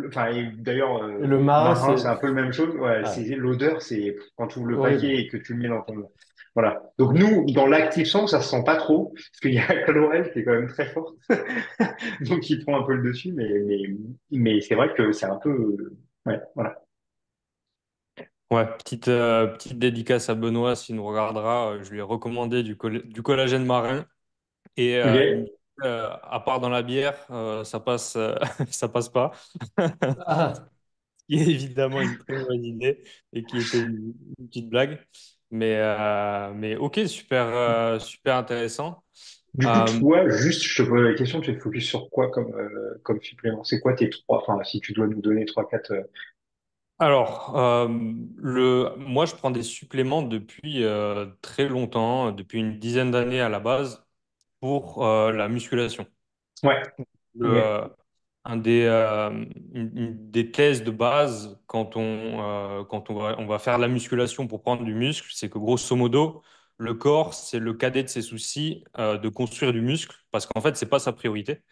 enfin et d'ailleurs Et le marin, marin, c'est un peu le même chose. Ouais, ouais, c'est l'odeur, c'est quand tu ouvres le paquet horrible. et que tu le mets dans ton. Voilà. Donc nous, dans l'active sang, ça se sent pas trop parce qu'il y a Chlorel qui est quand même très forte, donc il prend un peu le dessus, mais c'est vrai que c'est un peu, ouais, voilà. Ouais, petite dédicace à Benoît s'il nous regardera. Je lui ai recommandé du collagène marin. Et il me Ok. dit, à part dans la bière, ça passe, ça passe pas. Ah, Ce qui est évidemment une très mauvaise idée et qui était une petite blague. Mais ok, super intéressant. Du coup, Euh, toi, juste, je te pose la question, tu te focuses sur quoi comme supplément? C'est quoi tes trois, enfin, si tu dois nous donner trois, quatre. alors, moi, je prends des suppléments depuis très longtemps, depuis une dizaine d'années à la base, pour la musculation. Ouais, Le, ok. euh, une des thèses de base quand on va faire de la musculation pour prendre du muscle, c'est que grosso modo, le corps, c'est le cadet de ses soucis de construire du muscle, parce qu'en fait, c'est pas sa priorité.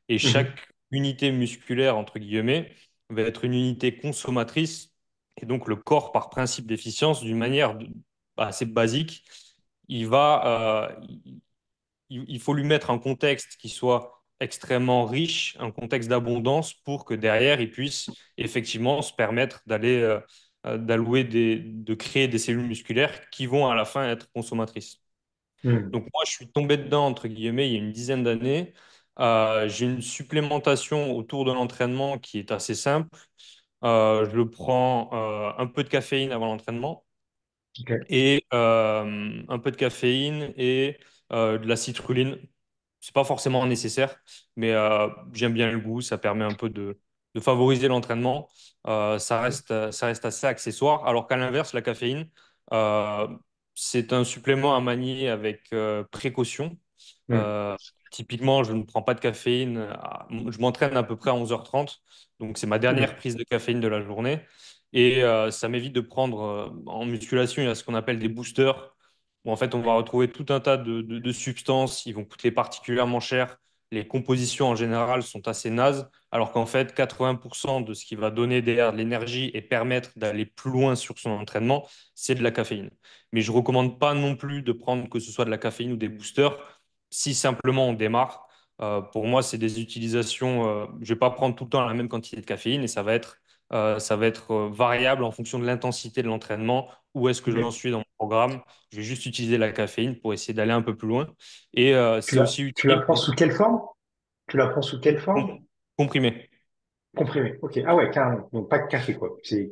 Et Mhm. chaque unité musculaire, entre guillemets, va être une unité consommatrice. Et donc, le corps, par principe d'efficience, d'une manière assez basique, il va, il faut lui mettre un contexte qui soit extrêmement riche, un contexte d'abondance pour que derrière, il puisse effectivement se permettre de créer des cellules musculaires qui vont à la fin être consommatrices. Mhm. Donc moi, je suis tombé dedans, entre guillemets, il y a une dizaine d'années. J'ai une supplémentation autour de l'entraînement qui est assez simple. Je prends un peu de caféine avant l'entraînement Ok. et un peu de caféine et de la citrulline. C'est pas forcément nécessaire, mais j'aime bien le goût. Ça permet un peu de favoriser l'entraînement. Ça reste assez accessoire. Alors qu'à l'inverse, la caféine, euh, c'est un supplément à manier avec précaution. Mhm. Euh, Typiquement, je ne prends pas de caféine. Je m'entraîne à peu près à 11h30. Donc, c'est ma dernière Ok. prise de caféine de la journée. Et ça m'évite de prendre, en musculation, il y a ce qu'on appelle des boosters, où en fait, on va retrouver tout un tas de substances. Ils vont coûter particulièrement cher. Les compositions, en général, sont assez nazes. Alors qu'en fait, 80% de ce qui va donner derrière de l'énergie et permettre d'aller plus loin sur son entraînement, c'est de la caféine. Mais je ne recommande pas non plus de prendre que ce soit de la caféine ou des boosters si simplement on démarre. Pour moi, c'est des utilisations. Je ne vais pas prendre tout le temps la même quantité de caféine et ça va être variable en fonction de l'intensité de l'entraînement. Où est-ce que j'en Ok. suis dans mon programme? Je vais juste utiliser la caféine pour essayer d'aller un peu plus loin. Et Tu c'est la, aussi tu la utile prends sous quelle forme? Tu la prends sous quelle forme? comprimé. Comprimé. Ok. Ah ouais, carrément. Donc pas de café, quoi. C'est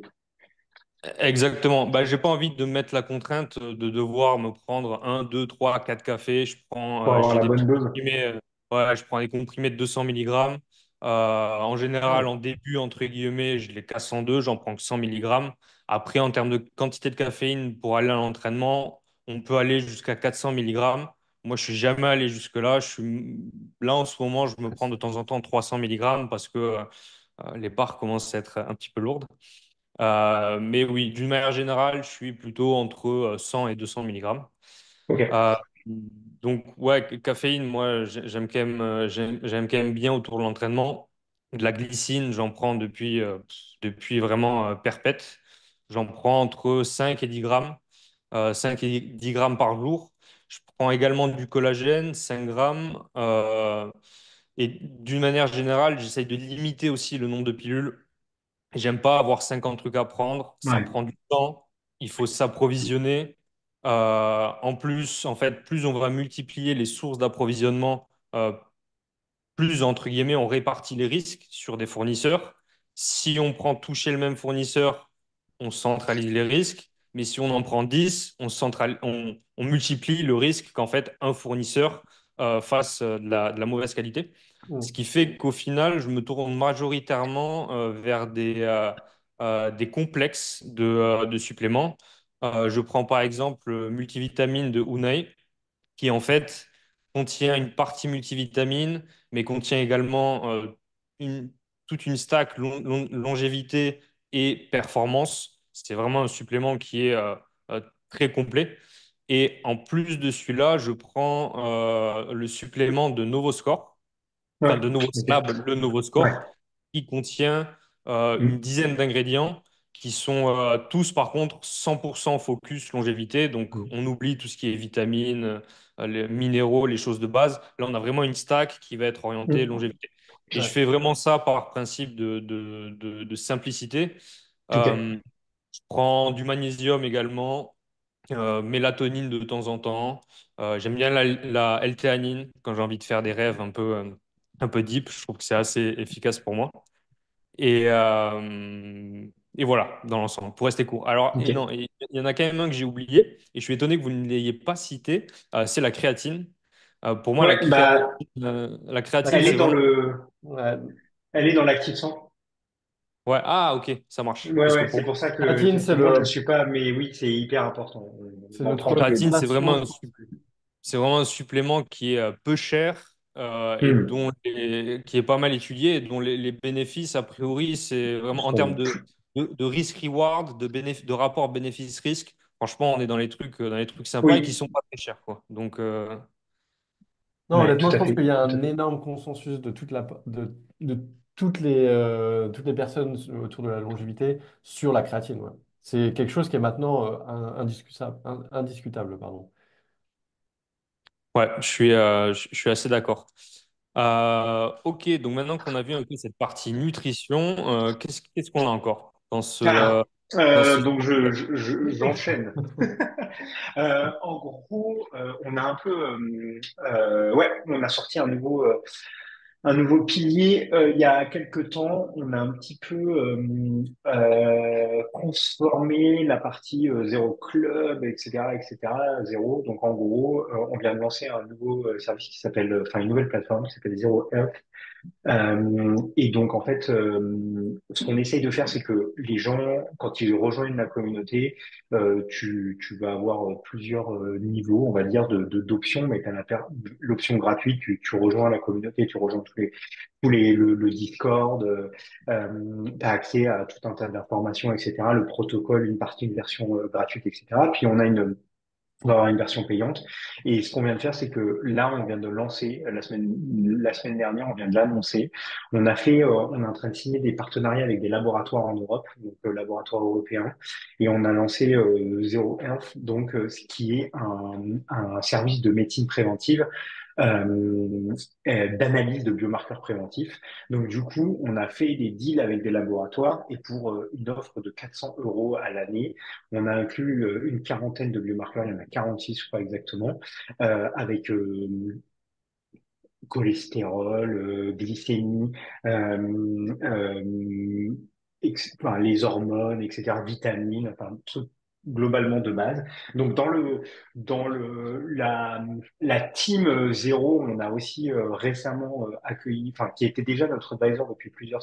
Exactement. Bah, j'ai pas envie de me mettre la contrainte de devoir me prendre un, deux, trois, quatre cafés. pour avoir J'ai la des bonne petits dose. comprimés. Ouais, je prends des comprimés de 200 mg. En Ah général, ouais. en début, entre guillemets, je les casse en deux, j'en prends que 100 milligrammes. Après, en termes de quantité de caféine pour aller à l'entraînement, on peut aller jusqu'à 400 milligrammes. Moi, je suis jamais allé jusque-là. Là, en ce moment, je me prends de temps en temps 300 milligrammes parce que les barres commencent à être un petit peu lourdes. Mais oui, d'une manière générale, je suis plutôt entre 100 et 200 milligrammes. Ok. Euh, donc, ouais, caféine, moi, j'aime quand même bien autour de l'entraînement. De la glycine, j'en prends depuis vraiment perpète. J'en prends entre 5 et 10 grammes, 5 et 10 grammes par jour. Je prends également du collagène, 5 grammes. Et d'une manière générale, j'essaye de limiter aussi le nombre de pilules. J'aime pas avoir 50 trucs à prendre, ça Ouais. prend du temps, il faut s'approvisionner. En plus, en fait, plus on va multiplier les sources d'approvisionnement, plus, entre guillemets, on répartit les risques sur des fournisseurs. Si on prend tout chez le même fournisseur, on centralise les risques. Mais si on en prend 10, on multiplie le risque qu'en fait un fournisseur fasse de la mauvaise qualité. Ce Mm. qui fait qu'au final, je me tourne majoritairement vers des complexes de suppléments. Je prends par exemple le multivitamine de Unai qui en fait contient une partie multivitamine, mais contient également une- toute une stack longévité et performance. C'est vraiment un supplément qui est très complet. Et en plus de celui-là, je prends le supplément de Novoscore, enfin Ouais. de Ok. Novoslab, le Ouais. Novoscore, qui contient une Mm. dizaine d'ingrédients qui sont tous par contre 100% focus longévité. Donc Mm. on oublie tout ce qui est vitamines, les minéraux, les choses de base. Là, on a vraiment une stack qui va être orientée Mm. longévité. Et je Ouais. fais vraiment ça par principe de simplicité. Ok. Euh, je prends du magnésium également, mélatonine de temps en temps. J'aime bien la L-théanine quand j'ai envie de faire des rêves un peu deep. Je trouve que c'est assez efficace pour moi. Et, euh, et voilà, dans l'ensemble, pour rester court. Alors, et non, Ok. il y en a quand même un que j'ai oublié, et je suis étonné que vous ne l'ayez pas cité, c'est la créatine. Pour moi, Ouais, bah, la créatine, elle est c'est dans vraiment... le, Ouais. elle est dans l'actif 100. Ouais, ah, ok, ça marche. Ouais, Parce que ouais, pour c'est moi, pour ça que, Créatine, effectivement, je suis pas, mais oui, c'est hyper important. c'est On le entend la truc que, créatine, potassium. c'est vraiment un supplément qui est peu cher et hmm, qui est pas mal étudié et dont les bénéfices, a priori, c'est vraiment en termes sont de risk-reward, de rapport bénéfice-risque. Franchement, on est dans les trucs sympas et qui oui, sont pas très chers, quoi. Donc, Non, ouais, honnêtement, tout je à pense fait, qu'il y a tout un à fait. énorme consensus de toutes les personnes autour de la longévité sur la créatine. Ouais. C'est quelque chose qui est maintenant indiscutable, indiscutable, pardon. ouais, je suis assez d'accord. Ok, donc maintenant qu'on a vu un peu cette partie nutrition, qu'est-ce qu'on a encore Ah, dans ce... donc j'enchaîne. En gros, on a un peu, ouais, on a sorti un nouveau pilier. Il y a quelques temps, on a un petit peu transformé la partie zéro club, etc., etc. Zéro. Donc en gros, on vient de lancer un nouveau service qui s'appelle, enfin une nouvelle plateforme qui s'appelle Zero Health. Et donc, en fait, ce qu'on essaye de faire, c'est que les gens, quand ils rejoignent la communauté, tu vas avoir plusieurs niveaux, on va dire, d'options, mais tu as l'option gratuite, tu rejoins la communauté, tu rejoins le Discord, tu as accès à tout un tas d'informations, etc., le protocole, une partie, une version gratuite, etc. Puis on va avoir une version payante. Et ce qu'on vient de faire, c'est que là, on vient de lancer la semaine dernière, on vient de l'annoncer. On est en train de signer des partenariats avec des laboratoires en Europe, donc laboratoires européens, et on a lancé Zero Health, donc ce qui est un service de médecine préventive d'analyse de biomarqueurs préventifs. Donc, du coup, on a fait des deals avec des laboratoires et pour une offre de 400 euros à l'année, on a inclus une quarantaine de biomarqueurs, il y en a 46, je crois exactement, avec cholestérol, glycémie, euh, enfin, les hormones, etc., vitamines, enfin, globalement de base. Donc dans la team zéro, on a aussi récemment accueilli, enfin qui était déjà notre advisor depuis plusieurs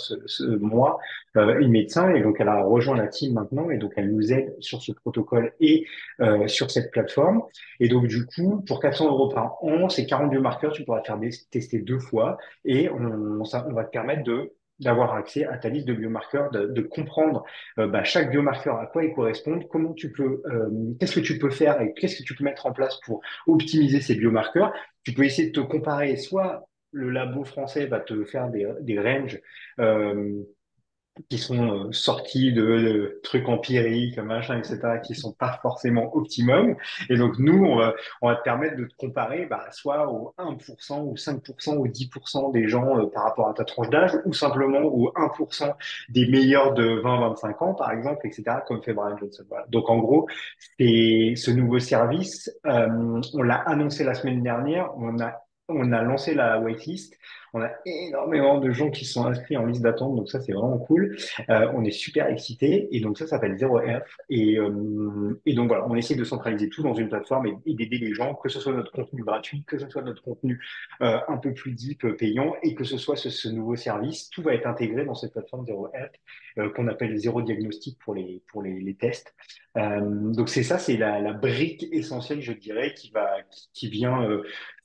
mois, une médecin, et donc elle a rejoint la team maintenant, et donc elle nous aide sur ce protocole et sur cette plateforme. Et donc du coup, pour 400 euros par an, c'est 40 biomarqueurs, tu pourras te faire tester 2 fois, et on va te permettre de d'avoir accès à ta liste de biomarqueurs, de comprendre chaque biomarqueur, à quoi il correspond, comment tu peux, qu'est-ce que tu peux faire et qu'est-ce que tu peux mettre en place pour optimiser ces biomarqueurs. Tu peux essayer de te comparer, soit le labo français va te faire des ranges euh, qui sont sortis de trucs empiriques, machin, etc., qui sont pas forcément optimum. Et donc, nous, on va te permettre de te comparer, soit au 1% ou 5% ou 10% des gens par rapport à ta tranche d'âge, ou simplement au 1% des meilleurs de 20-25 ans, par exemple, etc., comme fait Brian Johnson. Voilà. Donc, en gros, c'est ce nouveau service, on l'a annoncé la semaine dernière, on a lancé la waitlist. On a énormément de gens qui sont inscrits en liste d'attente, donc ça c'est vraiment cool. On est super excités et donc ça s'appelle 0F et donc voilà, on essaie de centraliser tout dans une plateforme et d'aider les gens, que ce soit notre contenu gratuit, que ce soit notre contenu un peu plus deep payant et que ce soit ce nouveau service, tout va être intégré dans cette plateforme 0F qu'on appelle zéro diagnostic pour les tests. Donc c'est ça, c'est la brique essentielle, je dirais, qui vient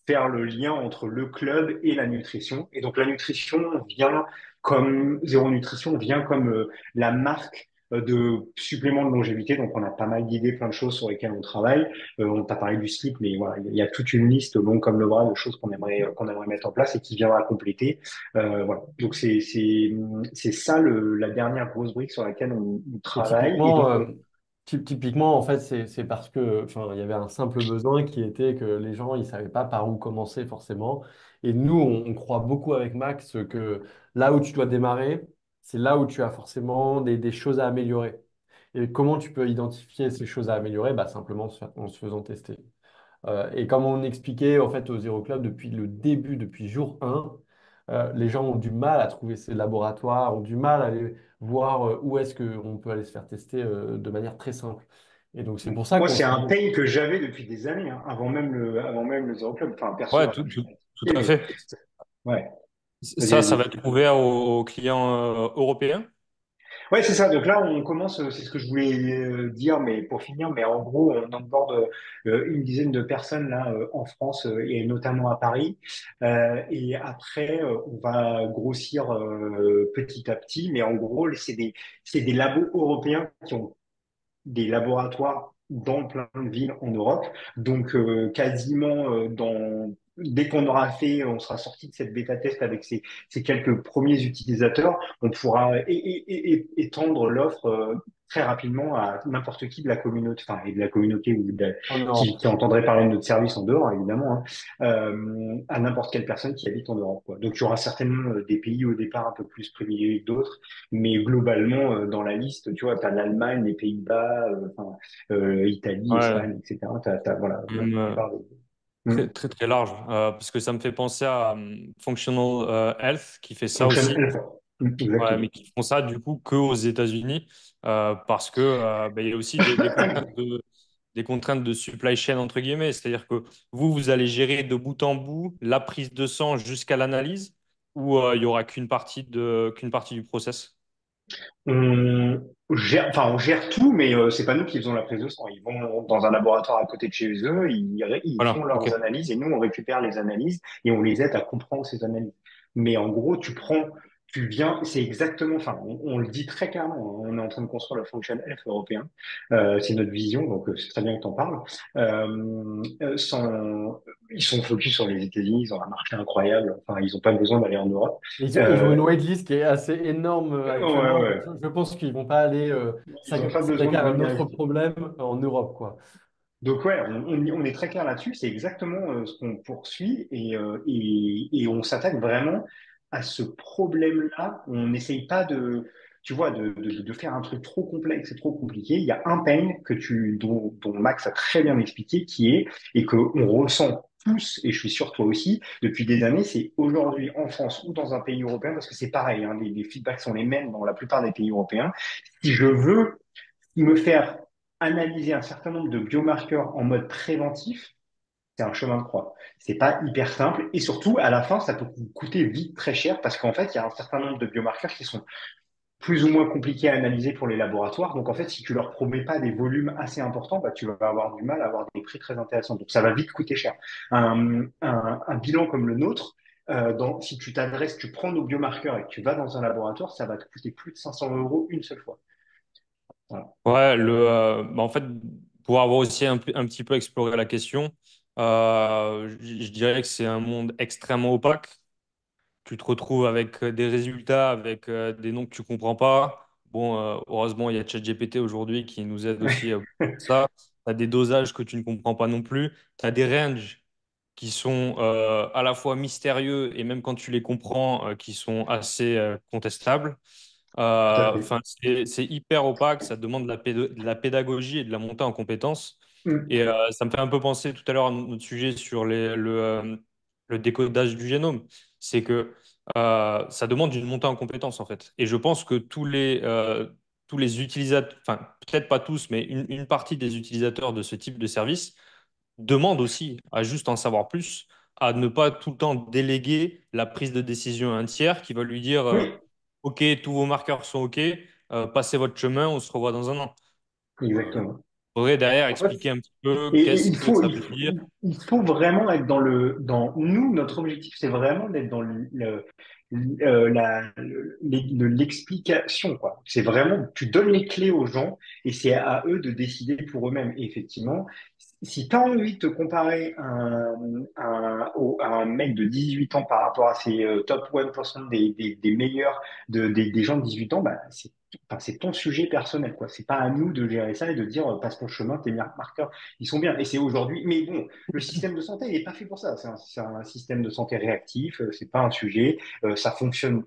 faire le lien entre le club et la nutrition. Et donc la nutrition vient comme zéro nutrition vient comme la marque de suppléments de longévité. Donc on a pas mal d'idées, plein de choses sur lesquelles on travaille. On t'a parlé du slip, mais voilà, il y a toute une liste longue comme le bras de choses qu'on aimerait mettre en place et qui viendra compléter. Voilà. Donc c'est ça la dernière grosse brique sur laquelle on Et travaille. Et typiquement, donc typiquement, en fait, c'est parce que, enfin, il y avait un simple besoin qui était que les gens, ils savaient pas par où commencer forcément. Et nous, on croit beaucoup avec Max que là où tu dois démarrer, c'est là où tu as forcément des choses à améliorer. Et comment tu peux identifier ces choses à améliorer? Bah, simplement en se faisant tester. Et comme on expliquait en fait au Zero Club depuis le début, depuis jour 1, les gens ont du mal à trouver ces laboratoires, ont du mal à aller voir où est-ce qu'on peut aller se faire tester de manière très simple. Et donc c'est pour ça moi, qu'on c'est s'est un dit, pain que j'avais depuis des années, hein, avant même le Zero Club. Enfin, perso, Ouais, hein, je l'ai tout appliqué, à mais fait. ouais. Vas-y, Ça va vas-y. être ouvert aux clients européens. Ouais, c'est ça. Donc là, on commence, c'est ce que je voulais dire, mais pour finir, mais en gros, on onboard une dizaine de personnes là en France et notamment à Paris. Et après, on va grossir petit à petit, mais en gros, c'est des labos européens qui ont des laboratoires dans plein de villes en Europe. Donc, quasiment dès qu'on aura fait, on sera sorti de cette bêta test avec ces quelques premiers utilisateurs, on pourra étendre l'offre très rapidement à n'importe qui de la communauté, enfin, et de la communauté ou en qui Europe. entendrait parler de notre service en dehors, évidemment, hein, à n'importe quelle personne qui habite en Europe, quoi. Donc, il y aura certainement des pays au départ un peu plus privilégiés que d'autres, mais globalement, dans la liste, tu vois, tu as l'Allemagne, les Pays-Bas, enfin, Italie, Ouais, Espagne, etc. Voilà, la même, plupart des... très, Hmm. très, très large. Parce que ça me fait penser à Functional Health qui fait ça Function aussi. Health. Ouais, Exactement. mais qui font ça du coup que aux États-Unis parce que il y a aussi des contraintes de supply chain entre guillemets. C'est-à-dire que vous allez gérer de bout en bout la prise de sang jusqu'à l'analyse ou il y aura qu'une partie du process. On gère tout, mais c'est pas nous qui faisons la prise de sang. Ils vont dans un laboratoire à côté de chez eux, ils font Voilà, ok. leurs analyses et nous, on récupère les analyses et on les aide à comprendre ces analyses. Mais en gros, tu viens, c'est exactement, enfin, on le dit très clairement, hein, on est en train de construire le Function Health européen. C'est notre vision, donc c'est très bien que tu en parles. Ils sont focus sur les États-Unis, ils ont un marché incroyable, enfin, ils n'ont pas besoin d'aller en Europe. Ils ont Euh, une waitlist qui est assez énorme ouais, actuellement. ouais. Je pense qu'ils vont pas aller Ils n'ont pas besoin s'attaquer de à un venir autre ici. problème en Europe, quoi. Donc ouais, on est très clair là-dessus, c'est exactement ce qu'on poursuit et on s'attaque vraiment à ce problème-là. On n'essaye pas tu vois, de faire un truc trop complexe et trop compliqué. Il y a un pain dont Max a très bien expliqué et que on ressent tous, et je suis sûr toi aussi, depuis des années, c'est aujourd'hui en France ou dans un pays européen, parce que c'est pareil, hein, les feedbacks sont les mêmes dans la plupart des pays européens. Si je veux me faire analyser un certain nombre de biomarqueurs en mode préventif, c'est un chemin de croix. C'est pas hyper simple et surtout, à la fin, ça peut vous coûter vite très cher parce qu'en fait, il y a un certain nombre de biomarqueurs qui sont plus ou moins compliqués à analyser pour les laboratoires. Donc, en fait, si tu leur promets pas des volumes assez importants, bah, tu vas avoir du mal à avoir des prix très intéressants. Donc, ça va vite coûter cher. Un bilan comme le nôtre, si tu t'adresses, tu prends nos biomarqueurs et que tu vas dans un laboratoire, ça va te coûter plus de 500 euros une seule fois. Voilà. Ouais, en fait, pour avoir aussi un petit peu exploré la question, je dirais que c'est un monde extrêmement opaque. Tu te retrouves avec des résultats, avec des noms que tu comprends pas. Bon, heureusement, il y a ChatGPT aujourd'hui qui nous aide aussi à ça. Tu as des dosages que tu ne comprends pas non plus. Tu as des ranges qui sont à la fois mystérieux et même quand tu les comprends, qui sont assez contestables. Tout à fait. Enfin, c'est hyper opaque, ça demande de la pédagogie et de la montée en compétences. Mm. Et ça me fait un peu penser tout à l'heure à notre sujet sur le décodage du génome. C'est que ça demande une montée en compétences en fait. Et je pense que tous les utilisateurs, enfin peut-être pas tous, mais une partie des utilisateurs de ce type de service demandent aussi à juste en savoir plus, à ne pas tout le temps déléguer la prise de décision à un tiers qui va lui dire Oui, OK, tous vos marqueurs sont OK, passez votre chemin, on se revoit dans un an. exactement. Faudrait derrière En fait, expliquer un petit peu et qu'est-ce que ça veut dire. il faut vraiment être nous, notre objectif, c'est vraiment d'être dans l'explication, quoi. C'est vraiment, tu donnes les clés aux gens et c'est à eux de décider pour eux-mêmes. Et effectivement, si tu as envie de te comparer à un mec de 18 ans par rapport à ces top 1% des meilleurs des gens de 18 ans, bah, c'est ton sujet personnel, quoi. C'est pas à nous de gérer ça et de dire passe ton chemin, tes marqueurs, ils sont bien. Et c'est aujourd'hui. Mais bon, le système de santé, il n'est pas fait pour ça. C'est un système de santé réactif. C'est pas un sujet. Ça fonctionne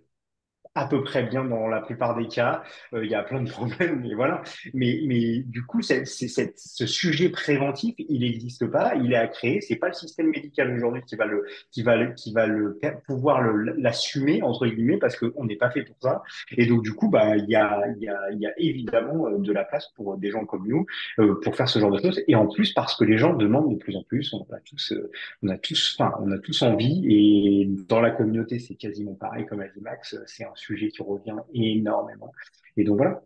à peu près bien dans la plupart des cas. Il y a plein de problèmes, mais voilà. Mais du coup, ce sujet préventif, il n'existe pas, il est à créer. C'est pas le système médical aujourd'hui qui va pouvoir l'assumer entre guillemets parce qu'on n'est pas fait pour ça. Et donc du coup, bah il y a évidemment de la place pour des gens comme nous pour faire ce genre de choses. Et en plus parce que les gens demandent de plus en plus. On a tous envie, et dans la communauté, c'est quasiment pareil, comme a dit Max, c'est un sujet qui revient énormément. Et donc voilà.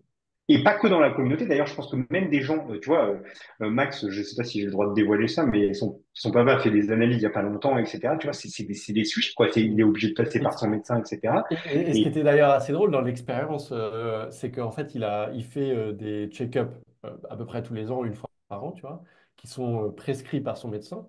Et pas que dans la communauté, d'ailleurs, je pense que même des gens, tu vois, Max, je sais pas si j'ai le droit de dévoiler ça, mais son papa a fait des analyses il y a pas longtemps, etc. Tu vois, c'est des sujets, quoi. Il est obligé de passer Et, par son médecin, etc. et ce qui Et était d'ailleurs assez drôle dans l'expérience, c'est qu'en fait, il fait des check-ups à peu près tous les ans, une fois par an, tu vois, qui sont prescrits par son médecin.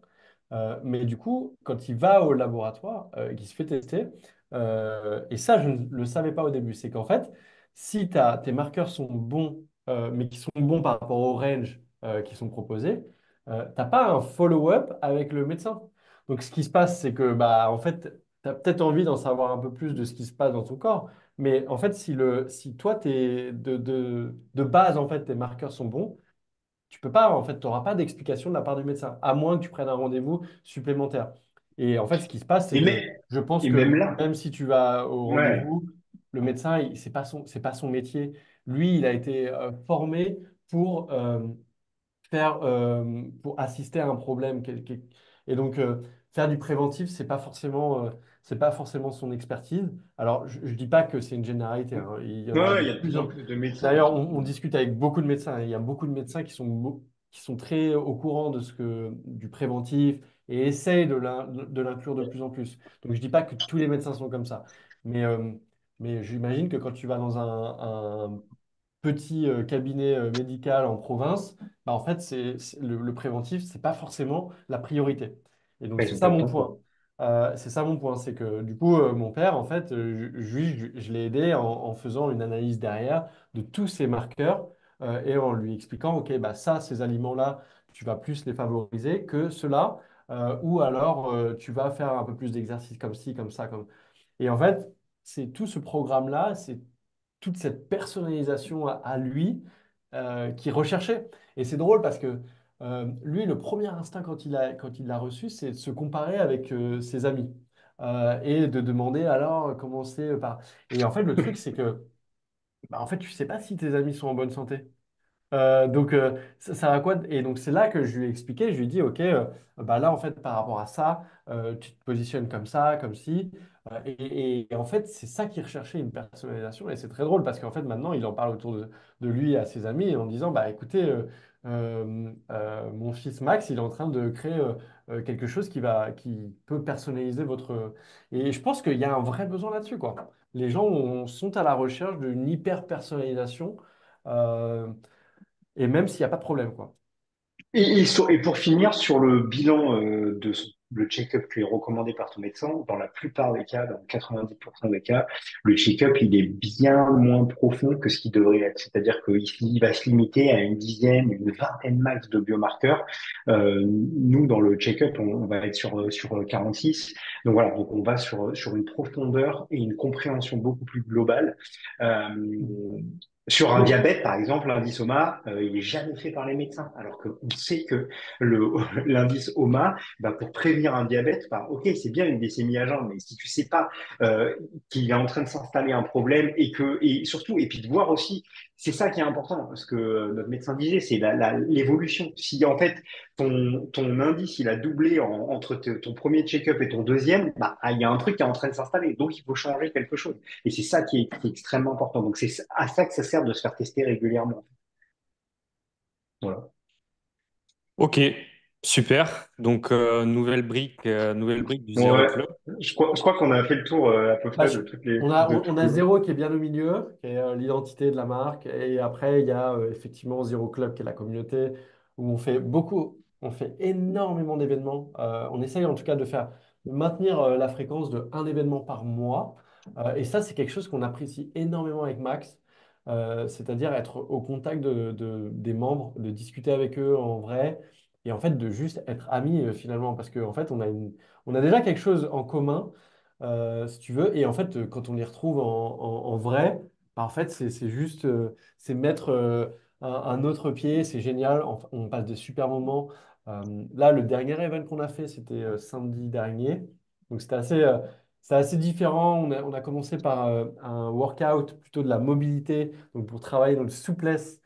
Mais du coup, quand il va au laboratoire, qu'il se fait tester, et ça, je ne le savais pas au début, c'est qu'en fait, si tes marqueurs sont bons, mais qui sont bons par rapport au range qui sont proposés, t'as pas un follow-up avec le médecin. Donc, ce qui se passe, c'est que, bah, en fait, tu as peut-être envie d'en savoir un peu plus de ce qui se passe dans ton corps, mais en fait, si toi, de base, en fait, tes marqueurs sont bons, tu peux pas, en fait, tu n'auras pas d'explication de la part du médecin, à moins que tu prennes un rendez-vous supplémentaire. Et en fait, ce qui se passe, c'est et que mais je pense et même que là, même si tu vas au ouais, rendez-vous, le médecin, c'est pas son métier. Lui, il a été formé pour, pour assister à un problème. Et donc, faire du préventif, c'est pas forcément son expertise. Alors, je dis pas que c'est une généralité, hein. Il y en a ouais, de il y a de plus plus en en... plus de médecins D'ailleurs, qui, on discute avec beaucoup de médecins. Il y a beaucoup de médecins qui sont très au courant du préventif et essayent de l'inclure de plus en plus. Donc, je dis pas que tous les médecins sont comme ça. Mais, euh, mais j'imagine que quand tu vas dans un petit cabinet médical en province, bah, en fait, le préventif, c'est pas forcément la priorité. Et donc, ils c'est ont pas ça le mon temps, quoi. point. C'est ça mon point, c'est que du coup, mon père, en fait, je l'ai aidé en faisant une analyse derrière de tous ces marqueurs et en lui expliquant, OK, bah, ça, ces aliments-là, tu vas plus les favoriser que ceux-là, ou alors tu vas faire un peu plus d'exercice comme ci, comme ça, comme... Et en fait, c'est tout ce programme-là, c'est toute cette personnalisation à lui qui recherchait. Et c'est drôle parce que lui, le premier instinct quand il l'a reçu, c'est de se comparer avec ses amis et de demander alors comment c'est par... Et en fait, le truc, c'est que bah, en fait, tu sais pas si tes amis sont en bonne santé. Ça sert à quoi? Et donc, c'est là que je lui ai expliqué. Je lui ai dit, OK, bah là, en fait, par rapport à ça, tu te positionnes comme ça, comme ci. Et en fait, c'est ça qu'il recherchait, une personnalisation. Et c'est très drôle parce qu'en fait, maintenant, il en parle autour de lui à ses amis en disant, bah écoutez, mon fils Max, il est en train de créer quelque chose qui peut personnaliser votre. Et je pense qu'il y a un vrai besoin là-dessus, quoi. Les gens sont à la recherche d'une hyper personnalisation. Euh, et même s'il n'y a pas de problème, quoi. Et pour finir, sur le bilan le check-up qui est recommandé par ton médecin, dans la plupart des cas, dans 90% des cas, le check-up, il est bien moins profond que ce qu'il devrait être. C'est-à-dire qu'il va se limiter à une dizaine, une vingtaine max de biomarqueurs. Nous, dans le check-up, on va être sur 46. Donc voilà, donc on va sur une profondeur et une compréhension beaucoup plus globale. Sur un Donc, diabète, par exemple, l'indice OMA, il est jamais fait par les médecins, alors qu'on sait que le l'indice OMA, bah, pour prévenir un diabète, bah, ok, c'est bien une glycémie à jeun, mais si tu sais pas qu'il est en train de s'installer un problème et surtout et puis de voir aussi, c'est ça qui est important, parce que notre médecin disait, c'est l'évolution. Si en fait ton indice il a doublé entre ton premier check-up et ton deuxième, bah il y a un truc qui est en train de s'installer, donc il faut changer quelque chose. Et c'est ça qui est extrêmement important. Donc c'est à ça que ça sert de se faire tester régulièrement. Voilà. Ok, super. Donc, nouvelle brique du Zero Ouais, Club. je crois qu'on a fait le tour à peu bah, près de toutes les on a, de on tout a le. zéro qui est bien au milieu, qui est l'identité de la marque. Et après, il y a effectivement Zéro Club, qui est la communauté, où on fait énormément d'événements. On essaye en tout cas de maintenir la fréquence de un événement par mois. Et ça, c'est quelque chose qu'on apprécie énormément avec Max. C'est-à-dire être au contact des membres, de discuter avec eux en vrai. Et en fait, de juste être amis finalement. Parce qu'en fait, on a déjà quelque chose en commun si tu veux. Et en fait, quand on les retrouve en vrai, bah, en fait, c'est juste, c'est mettre un autre pied, c'est génial. On passe des super moments. Là, le dernier event qu'on a fait, c'était samedi dernier. Donc, c'était assez différent. On a commencé par un workout plutôt de la mobilité, donc pour travailler dans le souplesse.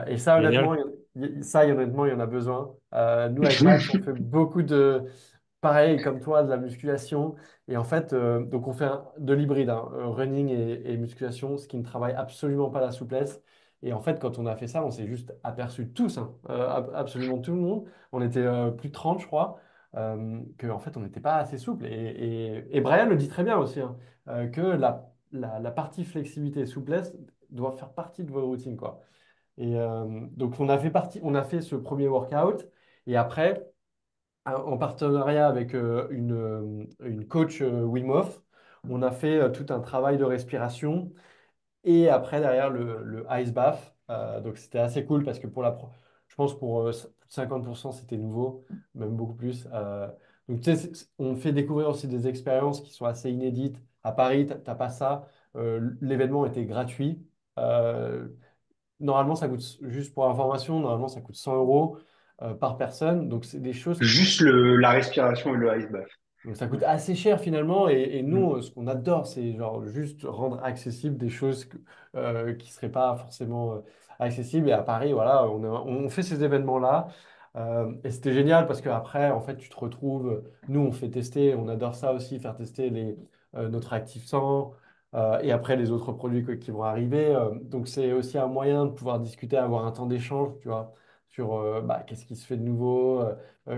Et ça, honnêtement, Génial. honnêtement, il y en a besoin. Nous, avec Max, on fait beaucoup pareil, comme toi, de la musculation. Et en fait, donc on fait de l'hybride, hein, running et musculation, ce qui ne travaille absolument pas la souplesse. Et en fait, quand on a fait ça, on s'est juste aperçu tous, hein, absolument tout le monde. On était plus de 30, je crois, que en fait, on n'était pas assez souple. Et Brian le dit très bien aussi, hein, que la partie flexibilité et souplesse doit faire partie de vos routines, quoi. Et donc, on a fait ce premier workout. Et après, en partenariat avec une coach Wim Hof, on a fait tout un travail de respiration et après derrière le ice bath. Donc c'était assez cool parce que je pense pour plus de 50% c'était nouveau, même beaucoup plus. Donc tu sais, on fait découvrir aussi des expériences qui sont assez inédites. À Paris, t'as pas ça. L'événement était gratuit. Euh, Normalement, ça coûte, juste pour information, normalement ça coûte 100 euros par personne. Donc c'est des choses qui Juste la respiration et le ice bath. donc ça coûte assez cher finalement et nous, Mm. ce qu'on adore, c'est genre juste rendre accessible des choses qui ne seraient pas forcément accessibles. Et à Paris, voilà, on fait ces événements-là. Et c'était génial parce qu'après, en fait, tu te retrouves, nous, on fait tester, on adore ça aussi, faire tester notre Active 100 et après les autres produits qui vont arriver. Donc c'est aussi un moyen de pouvoir discuter, avoir un temps d'échange, tu vois, sur bah, qu'est-ce qui se fait de nouveau,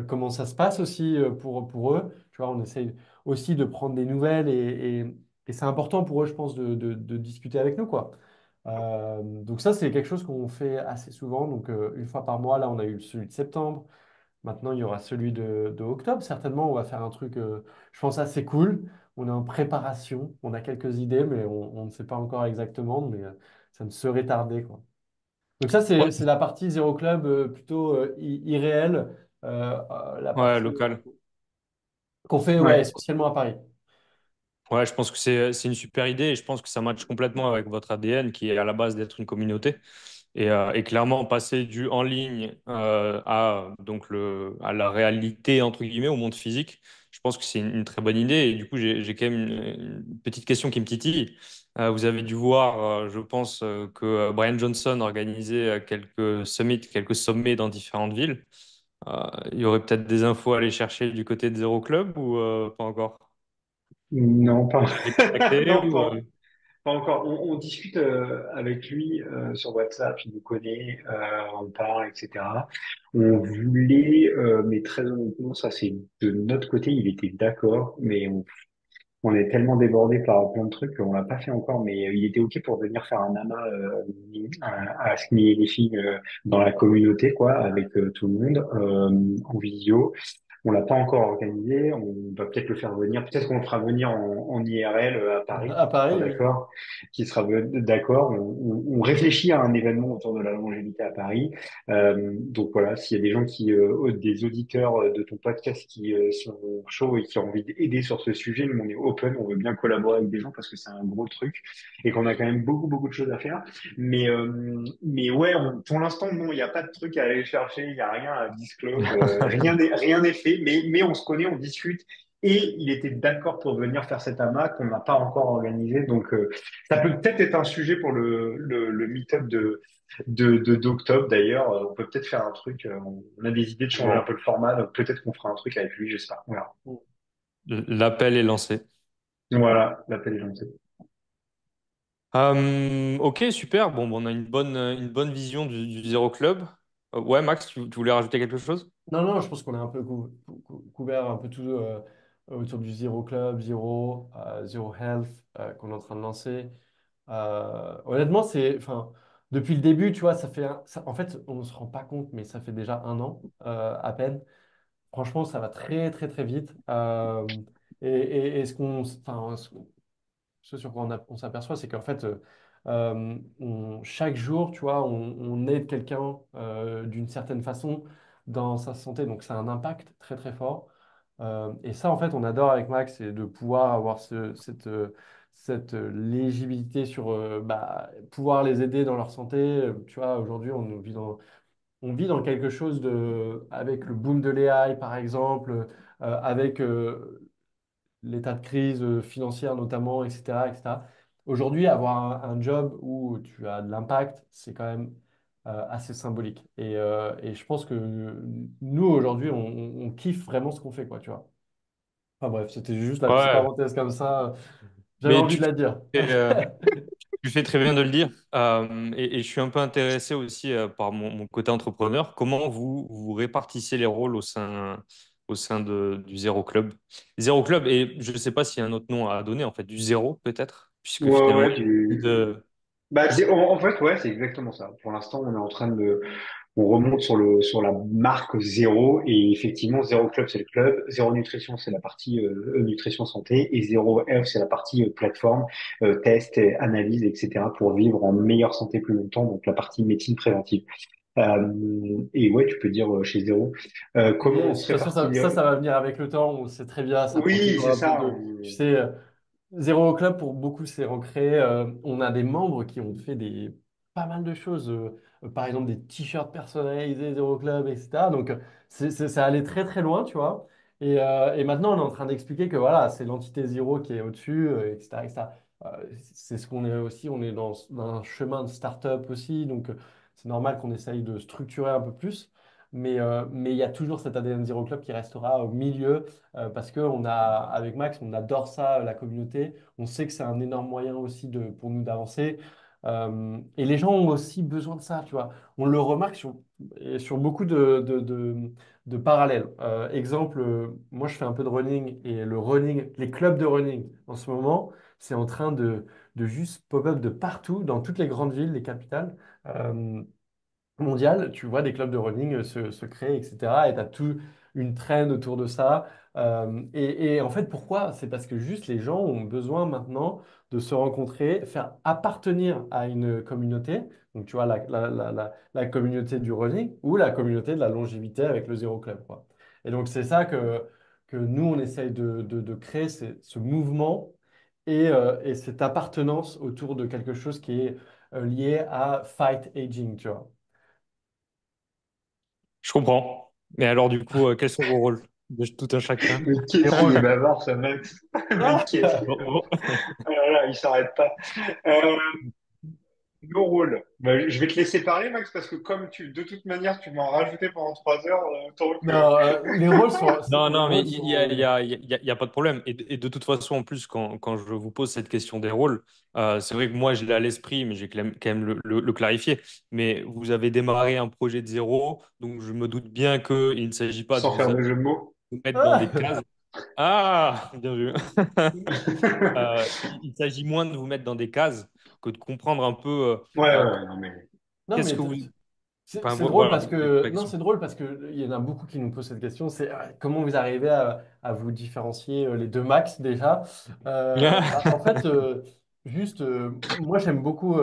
comment ça se passe aussi pour eux. Tu vois, on essaye aussi de prendre des nouvelles et c'est important pour eux, je pense, de discuter avec nous, quoi. Donc ça, c'est quelque chose qu'on fait assez souvent. Donc une fois par mois, là, on a eu celui de septembre. Maintenant, il y aura celui de octobre. Certainement, on va faire un truc, je pense, assez cool. On est en préparation. On a quelques idées, mais on ne sait pas encore exactement. Mais ça ne serait tardé, quoi. Donc ça, Ouais, c'est la partie Zéro Club plutôt irréelle. La ouais, partie local. qu'on fait ouais, Ouais. essentiellement à Paris. Ouais, je pense que c'est une super idée et je pense que ça matche complètement avec votre ADN qui est à la base d'être une communauté. Et clairement, passer du en ligne à la réalité, entre guillemets, au monde physique, je pense que c'est une très bonne idée. Et du coup, j'ai quand même une petite question qui me titille. Vous avez dû voir, je pense, que Brian Johnson organisait quelques summits, quelques sommets dans différentes villes. Il y aurait peut-être des infos à aller chercher du côté de Zero Club ou pas encore? Non, pas, Vous l'avez contacté non, ou pas encore. On discute avec lui sur WhatsApp, il nous connaît, on parle, etc. On voulait, mais très honnêtement, ça c'est de notre côté, il était d'accord, mais on est tellement débordé par plein de trucs qu'on l'a pas fait encore. Mais il était ok pour venir faire un amas à Skinny Living dans la communauté, quoi, avec tout le monde en visio. On l'a pas encore organisé. On va peut-être le faire venir. Peut-être qu'on le fera venir en IRL à Paris, À qui sera Paris, oui. d'accord. D'accord. On réfléchit à un événement autour de la longévité à Paris. Donc voilà, s'il y a des gens des auditeurs de ton podcast qui sont chauds et qui ont envie d'aider sur ce sujet, nous on est open, on veut bien collaborer avec des gens parce que c'est un gros truc et qu'on a quand même beaucoup de choses à faire. Mais ouais, pour l'instant, non, il n'y a pas de truc à aller chercher, il n'y a rien à disclose, rien n'est fait, mais on se connaît, on discute. Et il était d'accord pour venir faire cet amas qu'on n'a pas encore organisé. Donc, ça peut peut-être être un sujet pour le meet-up d'octobre. D'ailleurs, on peut peut-être faire un truc. On a des idées de changer un bon, peu le format. Donc, peut-être qu'on fera un truc avec lui, j'espère. Voilà. l'appel est lancé? Voilà, l'appel est lancé. Ok, super. Bon, on a une bonne vision du Zero Club. Ouais, Max, tu voulais rajouter quelque chose? Non, non, je pense qu'on a un peu couvert un peu tout autour du Zero Club, Zero Health qu'on est en train de lancer. Honnêtement, enfin, depuis le début, tu vois, en fait, on ne se rend pas compte, mais ça fait déjà un an à peine. Franchement, ça va très, très, très vite. Et enfin, ce sur quoi on s'aperçoit, c'est qu'en fait, chaque jour, tu vois, on aide quelqu'un d'une certaine façon dans sa santé. Donc, ça a un impact très, très fort. Et ça, en fait, on adore avec Max, c'est de pouvoir avoir cette légibilité sur pouvoir les aider dans leur santé. Tu vois, aujourd'hui, on vit dans quelque chose avec le boom de l'AI, par exemple, avec l'état de crise financière notamment, etc., etc. Aujourd'hui, avoir un job où tu as de l'impact, c'est quand même assez symbolique. Et je pense que nous, aujourd'hui, on kiffe vraiment ce qu'on fait, quoi, tu vois. Enfin bref, c'était juste la petite Ouais, parenthèse comme ça. J'avais mais envie de la dire. tu fais très bien de le dire. Et je suis un peu intéressé aussi par mon côté entrepreneur. Comment vous répartissez les rôles au sein du Zéro Club? Zéro Club, et je ne sais pas s'il y a un autre nom à donner, en fait, du zéro peut-être, puisque Ouais, finalement, ouais, il y a de... bah, en fait, ouais, c'est exactement ça. Pour l'instant, on est en train on remonte sur la marque zéro et effectivement, zéro club, c'est le club, zéro nutrition, c'est la partie nutrition santé et zéro F, c'est la partie plateforme, test, analyse, etc. pour vivre en meilleure santé plus longtemps, donc la partie médecine préventive. Et ouais, tu peux dire chez zéro. Comment Mais on de se toute façon, répartit ça va venir avec le temps. On sait très bien, ça prend Oui, toujours c'est un peu ça. de... Tu sais, Zéro Club, pour beaucoup, c'est recréé. On a des membres qui ont fait pas mal de choses. Par exemple, des t-shirts personnalisés Zéro Club, etc. Donc, ça allait très, très loin, tu vois. Et maintenant, on est en train d'expliquer que voilà, c'est l'entité Zéro qui est au-dessus, etc., etc. C'est ce qu'on est aussi. On est dans un chemin de start-up aussi. Donc, c'est normal qu'on essaye de structurer un peu plus. Mais il y a toujours cet ADN Zero Club qui restera au milieu parce que avec Max, on adore ça, la communauté. On sait que c'est un énorme moyen aussi pour nous d'avancer. Et les gens ont aussi besoin de ça, tu vois. On le remarque sur beaucoup de parallèles. Exemple, moi je fais un peu de running et les clubs de running en ce moment, c'est en train de juste pop-up de partout, dans toutes les grandes villes, les capitales. Euh, mondiale, tu vois des clubs de running se créer, etc. Et tu as tout une traîne autour de ça. Et en fait, pourquoi? C'est parce que juste les gens ont besoin maintenant de se rencontrer, faire appartenir à une communauté. Donc, tu vois, la communauté du running ou la communauté de la longévité avec le Zéro Club, quoi. Et donc, c'est ça que nous, on essaye de créer, ce mouvement et cette appartenance autour de quelque chose qui est lié à fight aging, tu vois. Je comprends. Mais alors, du coup, quels sont vos rôles de tout un chacun? Mais Les qu'est-ce qu'il est rôles. bavard, ce Max. Mais Ah qu'est-ce qu'il est Oh, bavard. oh. voilà, il s'arrête pas. Euh, nos rôles. Bah, je vais te laisser parler, Max, parce que comme de toute manière, tu m'en rajouté pendant 3 heures, autant que. Non, les rôles sont, Non, les non, mais rôles il y a, il y sont. a, il y a, il y a pas de problème. Et de toute façon, en plus, quand je vous pose cette question des rôles, c'est vrai que moi, je l'ai à l'esprit, mais j'ai quand même le clarifier. Mais vous avez démarré un projet de zéro, donc je me doute bien qu'il ne s'agit pas de Sans faire de jeu de mots. vous mettre dans des cases. Ah. Ah, bien vu. Il s'agit moins de vous mettre dans des cases que de comprendre un peu Ouais, euh, ouais, non, mais. Non, qu'est-ce mais que vous. Enfin, c'est drôle voilà, parce vous posez que la non, question. c'est drôle parce que il y en a beaucoup qui nous posent cette question. C'est comment vous arrivez à vous différencier les deux max déjà. En fait, juste moi j'aime beaucoup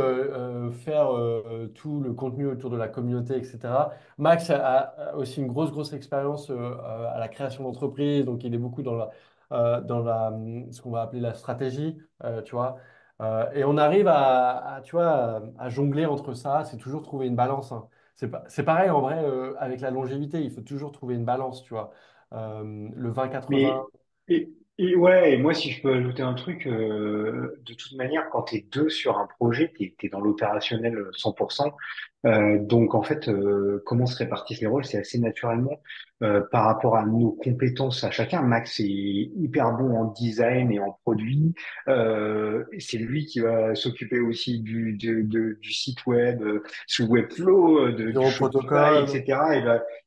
faire tout le contenu autour de la communauté, etc. Max a aussi une grosse expérience à la création d'entreprise, donc il est beaucoup dans la ce qu'on va appeler la stratégie, tu vois. Et on arrive tu vois, à jongler entre ça. C'est toujours trouver une balance, hein. C'est pareil en vrai avec la longévité, il faut toujours trouver une balance, tu vois. Le 20-80. Mais et ouais, et moi si je peux ajouter un truc, de toute manière, quand t'es deux sur un projet, t'es dans l'opérationnel 100%. Donc en fait, comment se répartissent les rôles, c'est assez naturellement par rapport à nos compétences à chacun. Max est hyper bon en design et en produit. C'est lui qui va s'occuper aussi du site web sous Webflow, du Zéro Shopify, protocole. etc.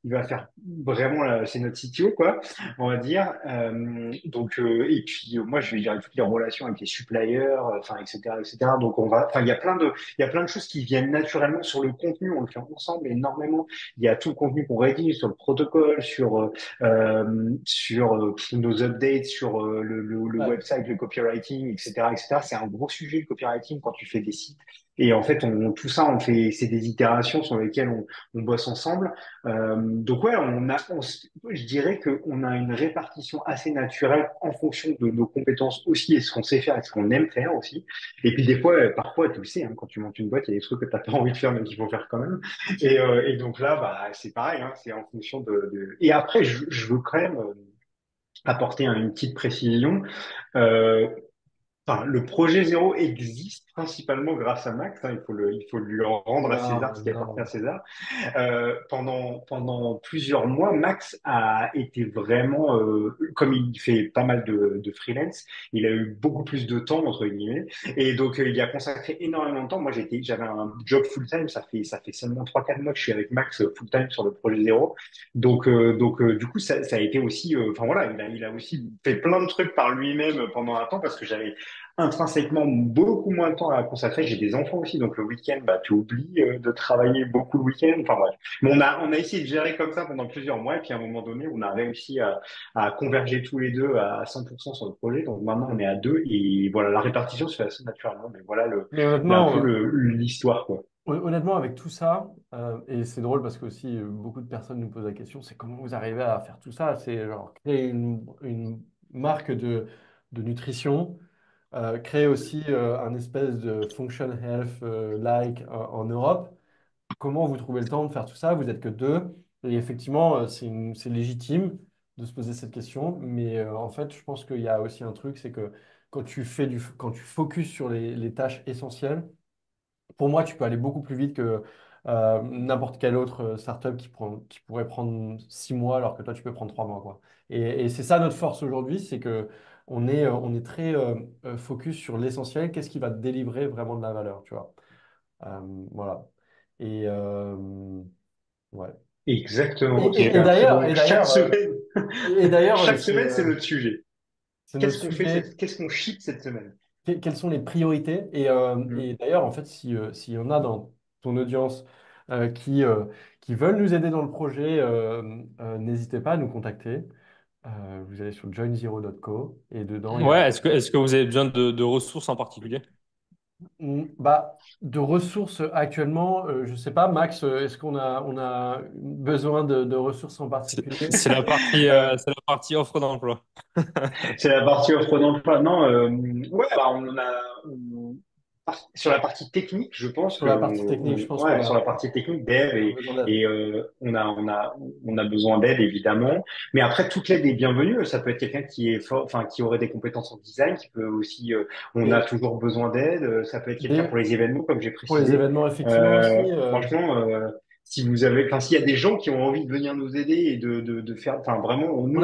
Il va faire vraiment, c'est notre CTO, quoi, on va dire. Et puis moi, je vais gérer toutes les relations avec les suppliers, enfin, etc., etc. Donc enfin, il y a plein de choses qui viennent naturellement sur le contenu. On le fait ensemble énormément. Il y a tout le contenu qu'on rédige sur le protocole, sur nos updates, sur le Ouais. website, le copywriting, etc., etc. C'est un gros sujet, le copywriting, quand tu fais des sites. Et en fait, tout ça, c'est des itérations sur lesquelles on bosse ensemble. Donc ouais, je dirais qu'on a une répartition assez naturelle en fonction de nos compétences aussi et ce qu'on sait faire et ce qu'on aime faire aussi. Et puis des fois, parfois, tu le sais, hein, quand tu montes une boîte, il y a des trucs que t'as pas envie de faire mais qu'il faut faire quand même. Et donc là, bah, c'est pareil, hein, c'est en fonction Et après, je veux quand même apporter une petite précision. Euh, Enfin, le projet zéro existe principalement grâce à Max, hein, il faut lui rendre à César Non, ce qui appartient à non. César. Pendant plusieurs mois, Max a été vraiment, comme il fait pas mal de freelance, il a eu beaucoup plus de temps, entre guillemets, et donc il a consacré énormément de temps. Moi, j'avais un job full-time, ça fait seulement 3 4 mois que je suis avec Max full-time sur le projet zéro. Donc, du coup, ça a été aussi, enfin voilà, il a aussi fait plein de trucs par lui-même pendant un temps parce que j'avais intrinsèquement beaucoup moins de temps à consacrer. J'ai des enfants aussi, donc le week-end, bah, tu oublies de travailler beaucoup le week-end. Enfin bref. Mais on a essayé de gérer comme ça pendant plusieurs mois, et puis à un moment donné, on a réussi à converger tous les deux à 100% sur le projet. Donc maintenant, on est à deux, et voilà, la répartition se fait assez naturellement. Mais voilà Mais un honnêtement, peu l'histoire, quoi. honnêtement, avec tout ça, et c'est drôle parce que aussi beaucoup de personnes nous posent la question, c'est comment vous arrivez à faire tout ça? C'est genre créer une marque de nutrition, créer aussi un espèce de function health like en Europe. Comment vous trouvez le temps de faire tout ça? Vous êtes que deux. Et effectivement, c'est légitime de se poser cette question. Mais en fait, je pense qu'il y a aussi un truc, c'est que quand tu focuses sur les tâches essentielles, pour moi, tu peux aller beaucoup plus vite que n'importe quelle autre startup qui pourrait prendre 6 mois alors que toi, tu peux prendre 3 mois, quoi. Et c'est ça notre force aujourd'hui, c'est que on est très focus sur l'essentiel. Qu'est-ce qui va te délivrer vraiment de la valeur, tu vois? Euh, voilà. Et ouais. Exactement. C'est Et un très d'ailleurs, bon. Chaque semaine, et d'ailleurs, chaque semaine, c'est notre sujet. c'est notre Qu'est-ce qu'on fait sujet. qu'est-ce qu'on ship cette semaine? Quelles sont les priorités? Et d'ailleurs, en fait, s'il y en a dans ton audience qui veulent nous aider dans le projet, n'hésitez pas à nous contacter. Vous allez sur joinzero.co et dedans, il y a Ouais, est-ce que vous avez besoin de ressources en particulier? de ressources actuellement. Je ne sais pas, Max, est-ce on a besoin de ressources en C'est particulier? c'est la partie, Euh, c'est la partie offre d'emploi. c'est la partie offre d'emploi. Non, ouais, bah, on a. Sur la partie technique, je pense Sur que la partie technique, je pense ouais, sur la partie technique, dev on a besoin d'aide. on a besoin d'aide évidemment. Mais après, toute l'aide est bienvenue. Ça peut être quelqu'un qui est fort, enfin qui aurait des compétences en design, qui peut aussi. On a Mais toujours besoin d'aide. Ça peut être quelqu'un des- pour les événements, comme j'ai pour les précisé. événements, effectivement aussi. Franchement, si vous avez, enfin s'il y a des gens qui ont envie de venir nous aider et de faire, enfin vraiment, on est, On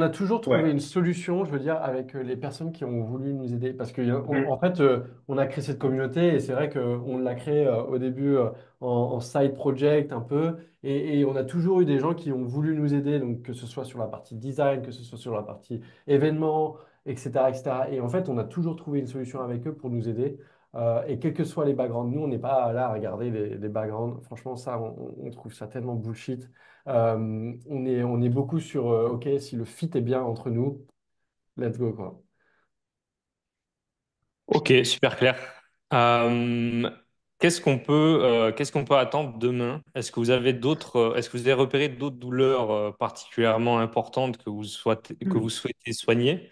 a toujours ouais. trouvé une solution, je veux dire, avec les personnes qui ont voulu nous aider. Parce Mm. en fait, on a créé cette communauté et c'est vrai qu'on l'a créée au début en side project un peu. Et on a toujours eu des gens qui ont voulu nous aider, donc que ce soit sur la partie design, que ce soit sur la partie événement, etc., etc. Et en fait, on a toujours trouvé une solution avec eux pour nous aider. Et quels que soient les backgrounds, nous, on n'est pas là à regarder les backgrounds. Franchement, ça, on trouve ça tellement bullshit. On est beaucoup sur, OK, si le fit est bien entre nous, let's go, quoi. Ok, super clair. Euh, qu'est-ce qu'on peut attendre demain? Est-ce que vous avez repéré d'autres douleurs particulièrement importantes que vous souhaitez soigner?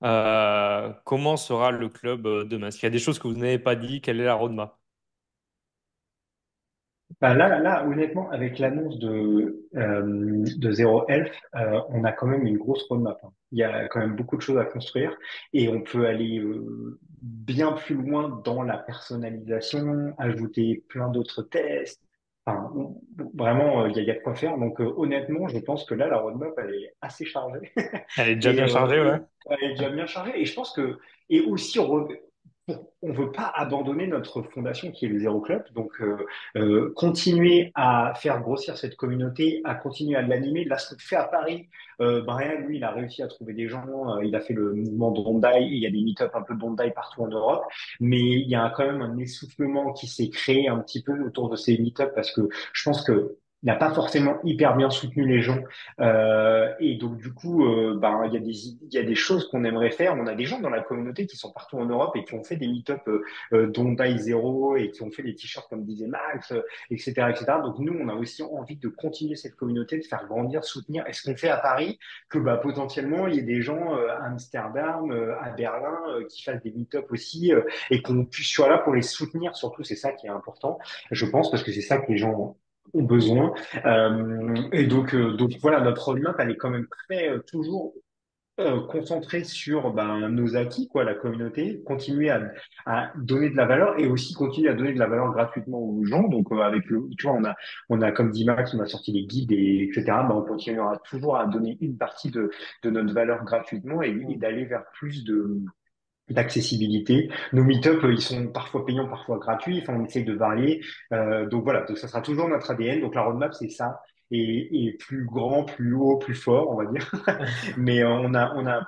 Comment sera le club demain? Est-ce qu'il y a des choses que vous n'avez pas dit? Quelle est la roadmap? Bah là, honnêtement, avec l'annonce de Zero Health, on a quand même une grosse roadmap, hein. Il y a quand même beaucoup de choses à construire et on peut aller bien plus loin dans la personnalisation, ajouter plein d'autres tests. Enfin, vraiment, il y a de quoi faire. Donc, honnêtement, je pense que là, la roadmap, elle est assez chargée Elle est déjà bien chargée, ouais. et elle est déjà bien chargée. Et je pense que, et aussi, on veut pas abandonner notre fondation qui est le Zero Club. Donc, continuer à faire grossir cette communauté, à continuer à l'animer. Là, ce qu'on fait à Paris, Brian, lui, il a réussi à trouver des gens. Il a fait le mouvement Bondi. Il y a des meet-up un peu Bondi partout en Europe. Mais il y a quand même un essoufflement qui s'est créé un petit peu autour de ces meet-up parce que je pense que il n'a pas forcément hyper bien soutenu les gens. Et donc, du coup, ben, il y a des choses qu'on aimerait faire. On a des gens dans la communauté qui sont partout en Europe et qui ont fait des meet-up Dondai Zero et qui ont fait des t-shirts comme disait Max, etc., etc. Donc nous, on a aussi envie de continuer cette communauté, de faire grandir, soutenir. Et ce qu'on fait à Paris, que bah, potentiellement, il y ait des gens à Amsterdam, à Berlin, qui fassent des meet-up aussi et qu'on puisse soit là pour les soutenir. Surtout, c'est ça qui est important, je pense, parce que c'est ça que les gens ont besoin. Donc voilà, notre roadmap, elle est quand même très toujours concentrer sur ben, nos acquis, quoi, la communauté, continuer à donner de la valeur et aussi continuer à donner de la valeur gratuitement aux gens. Donc, avec le, tu vois, on a, comme dit Max, on a sorti les guides et etc. Ben, on continuera toujours à donner une partie de notre valeur gratuitement et Mm. d'aller vers plus d'accessibilité. Nos meet-up, ils sont parfois payants, parfois gratuits. Enfin, on essaye de varier. Donc voilà, donc ça sera toujours notre ADN. Donc la roadmap, c'est ça. Et plus grand, plus haut, plus fort, on va dire. Mais on a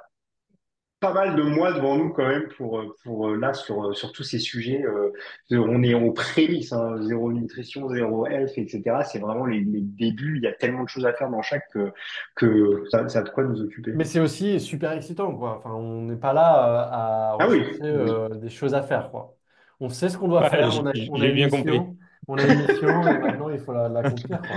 pas mal de mois devant nous quand même pour là sur tous ces sujets. On est aux prémices, hein, zéro nutrition, zéro health, etc. C'est vraiment les débuts. Il y a tellement de choses à faire dans chaque que ça a de quoi nous occuper. Mais c'est aussi super excitant, quoi. Enfin, on n'est pas là à Ah oui, rechercher oui. des choses à faire, quoi. On sait ce qu'on doit Ouais, faire, j'ai bien compris. on a une mission et maintenant il faut l'accomplir, quoi.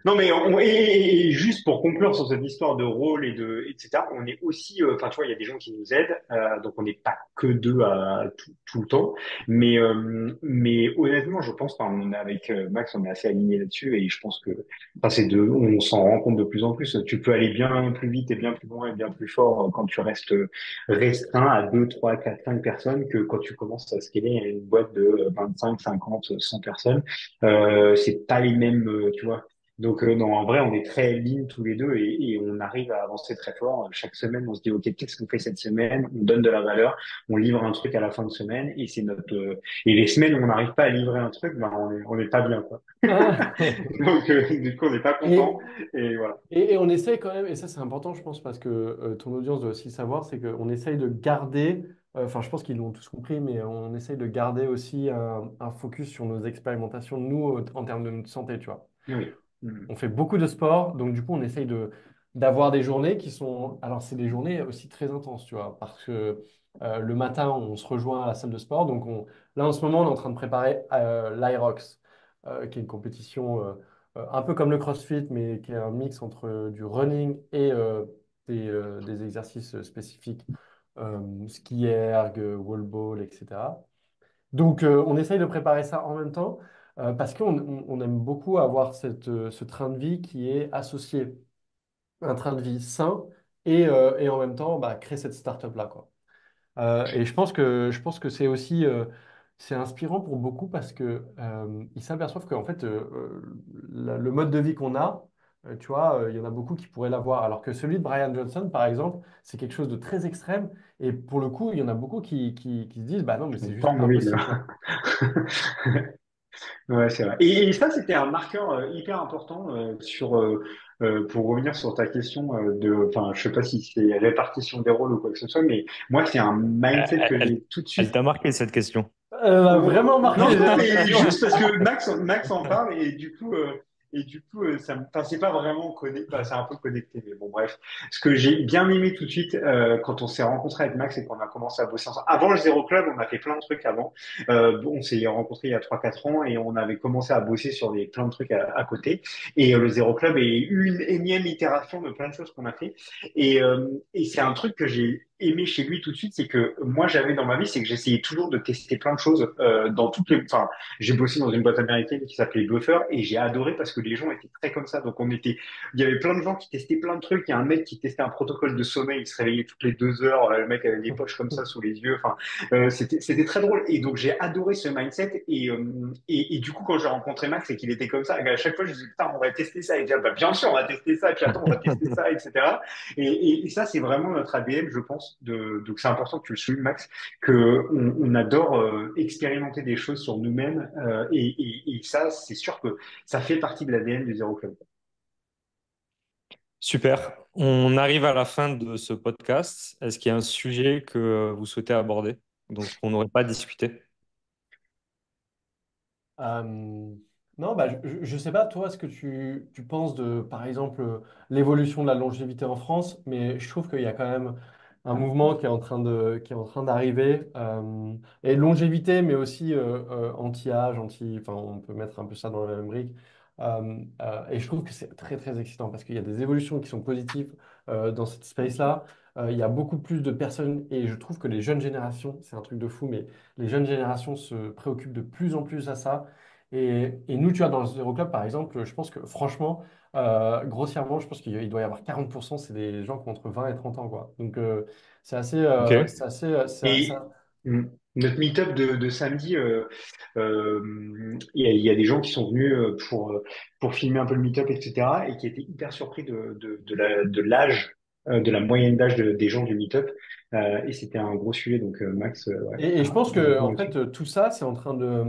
Non, mais et juste pour conclure sur cette histoire de rôle etc. On est aussi, enfin, tu vois, il y a des gens qui nous aident, donc on n'est pas que deux à tout le temps. Mais honnêtement, je pense, enfin, on est avec Max, on est assez alignés là-dessus, et je pense que, enfin, on s'en rend compte de plus en plus. Tu peux aller bien plus vite et bien plus loin et bien plus fort quand tu restes restreint à 2, 3, 4, 5 personnes que quand tu commences à scaler une boîte de 25, 50, 100 personnes. C'est pas les mêmes, tu vois. Donc non, en vrai, on est très lean tous les deux et on arrive à avancer très fort. Chaque semaine, on se dit, OK, qu'est-ce qu'on fait cette semaine? On donne de la valeur, on livre un truc à la fin de semaine et c'est et les semaines où on n'arrive pas à livrer un truc, ben, on est pas bien, quoi. Donc, du coup, on n'est pas content Et, et voilà. et on essaye quand même, et ça c'est important, je pense, parce que ton audience doit aussi savoir, c'est qu'on essaye de garder, enfin je pense qu'ils l'ont tous compris, mais on essaye de garder aussi un focus sur nos expérimentations, nous, en termes de notre santé, tu vois. Oui. Mhm. On fait beaucoup de sport, donc du coup, on essaye d'avoir des journées qui sont. Alors, c'est des journées aussi très intenses, tu vois, parce que le matin, on se rejoint à la salle de sport. Là, en ce moment, on est en train de préparer l'Irox, qui est une compétition un peu comme le CrossFit, mais qui est un mix entre du running et des exercices spécifiques, ski erg, wall ball, etc. Donc, on essaye de préparer ça en même temps parce qu'on aime beaucoup avoir ce train de vie qui est associé à un train de vie sain et en même temps bah, créer cette startup-là, quoi. Et je pense que c'est aussi c'est inspirant pour beaucoup parce que ils s'aperçoivent qu'en fait le mode de vie qu'on a, tu vois, il y en a beaucoup qui pourraient l'avoir, alors que celui de Brian Johnson, par exemple, c'est quelque chose de très extrême. Et pour le coup, il y en a beaucoup qui se disent, bah non, mais c'est Pas juste envie, impossible, là. quoi. Ouais, c'est vrai. Et ça, c'était un marqueur hyper important pour revenir sur ta question enfin, je sais pas si c'est répartition des rôles ou quoi que ce soit, mais moi, c'est un mindset Elle, que elle- j'ai tout de elle suite. t'a marqué cette question. Elle m'a vraiment marqué, Non, j'ai non, mais l'impression. juste parce que Max en parle ça enfin, c'est pas vraiment connecté, c'est un peu connecté, mais bon, bref. Ce que j'ai bien aimé tout de suite quand on s'est rencontré avec Max et qu'on a commencé à bosser ensemble. Avant le Zéro Club, on a fait plein de trucs avant. On s'est rencontrés il y a 3 4 ans et on avait commencé à bosser sur plein de trucs à côté. Et le Zéro Club est une énième itération de plein de choses qu'on a fait. Et c'est un truc que j'ai aimé chez lui tout de suite, c'est que moi j'avais dans ma vie, c'est que j'essayais toujours de tester plein de choses dans toutes les. Enfin, j'ai bossé dans une boîte américaine qui s'appelait Buffer et j'ai adoré parce que les gens étaient très comme ça. Donc il y avait plein de gens qui testaient plein de trucs. Il y a un mec qui testait un protocole de sommeil, il se réveillait toutes les 2 heures. Le mec avait des poches comme ça sous les yeux. Enfin, c'était très drôle. Et donc j'ai adoré ce mindset. Et du coup, quand j'ai rencontré Max et qu'il était comme ça, à chaque fois je me disais putain, on va tester ça. Et il dit, ah, bah, bien sûr, on va tester ça. Et puis attends, on va tester ça, etc. Et ça, c'est vraiment notre ADN, je pense. Donc c'est important que tu le soulignes, Max, que on adore expérimenter des choses sur nous-mêmes. Et ça, c'est sûr que ça fait partie de l'ADN du Zéro Club. Super. On arrive à la fin de ce podcast. Est-ce qu'il y a un sujet que vous souhaitez aborder, donc qu'on n'aurait pas discuté? Non, bah, je sais pas, toi, ce que tu penses de, par exemple, l'évolution de la longévité en France, mais je trouve qu'il y a quand même un mouvement qui est en train d'arriver. Et longévité, mais aussi anti-âge, enfin, on peut mettre un peu ça dans la même brique. Et je trouve que c'est très, très excitant parce qu'il y a des évolutions qui sont positives dans cette space-là. Il y a beaucoup plus de personnes, et je trouve que les jeunes générations, c'est un truc de fou, mais les jeunes générations se préoccupent de plus en plus à ça. Et nous, tu vois, dans le Zero Club, par exemple, je pense que franchement, grossièrement, je pense qu'il doit y avoir 40%, c'est des gens qui ont entre 20 et 30 ans, quoi. Donc, c'est assez, Ok. c'est assez, Et notre meet-up de samedi, il y a des gens qui sont venus pour filmer un peu le meet-up, etc. et qui étaient hyper surpris de l'âge, de la moyenne d'âge des gens du meet-up. Et c'était un gros sujet. Donc, Max, ouais, et je pense à que fond en là-dessus. fait tout ça c'est en train de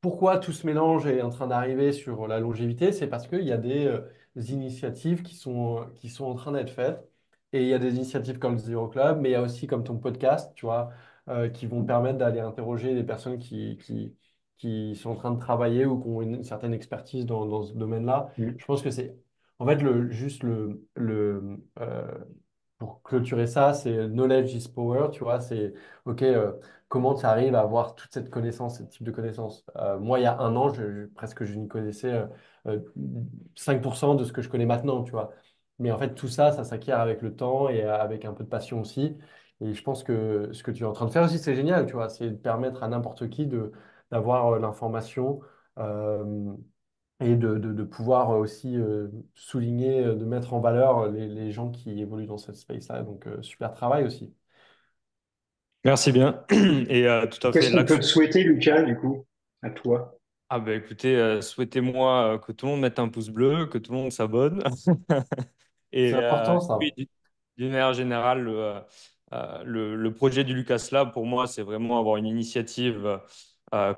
pourquoi tout ce mélange est en train d'arriver sur la longévité, c'est parce qu'il y a des initiatives qui sont en train d'être faites et il y a des initiatives comme le Zero Club, mais il y a aussi comme ton podcast, tu vois, qui vont permettre d'aller interroger des personnes qui sont en train de travailler ou qui ont une certaine expertise dans ce domaine-là. Mm. Je pense que c'est en fait juste pour clôturer ça, c'est knowledge is power, tu vois, c'est OK, comment tu arrives à avoir toute cette connaissance, ce type de connaissance? Moi, il y a un an, presque je n'y connaissais euh, 5% de ce que je connais maintenant, tu vois. Mais en fait, tout ça, ça s'acquiert avec le temps et avec un peu de passion aussi. Et je pense que ce que tu es en train de faire aussi, c'est génial, tu vois, c'est de permettre à n'importe qui d'avoir l'information. euh, et de pouvoir aussi souligner, de mettre en valeur les gens qui évoluent dans cette space-là. Donc, super travail aussi. Merci bien. Et tout à fait, Qu'est-ce qu'on peut l'action. te souhaiter, Lucas, du coup, à toi? Ah ben écoutez, souhaitez-moi que tout le monde mette un pouce bleu, que tout le monde s'abonne. C'est Et important, ça. oui, d'une manière générale, le projet du Lucas Lab, pour moi, c'est vraiment avoir une initiative,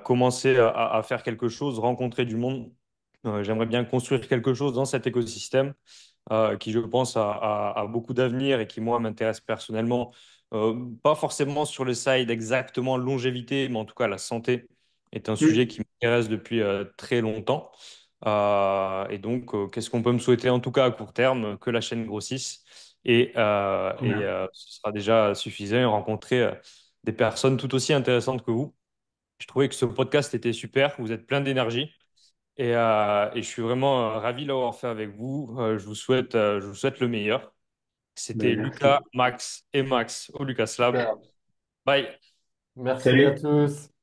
commencer à faire quelque chose, rencontrer du monde. J'aimerais bien construire quelque chose dans cet écosystème qui, je pense, a beaucoup d'avenir et qui, moi, m'intéresse personnellement. Pas forcément sur le side exactement longévité, mais en tout cas, la santé est un sujet Mm. qui m'intéresse depuis très longtemps. Et donc, qu'est-ce qu'on peut me souhaiter en tout cas à court terme? Que la chaîne grossisse. Trop bien. Ce sera déjà suffisant et rencontrer des personnes tout aussi intéressantes que vous. Je trouvais que ce podcast était super. Vous êtes plein d'énergie. Et je suis vraiment ravi de l'avoir fait avec vous. Je vous souhaite le meilleur. C'était Ben, Lucas, merci. Max et Max au Lucas Lab. Super. Bye. Merci à Salut. tous.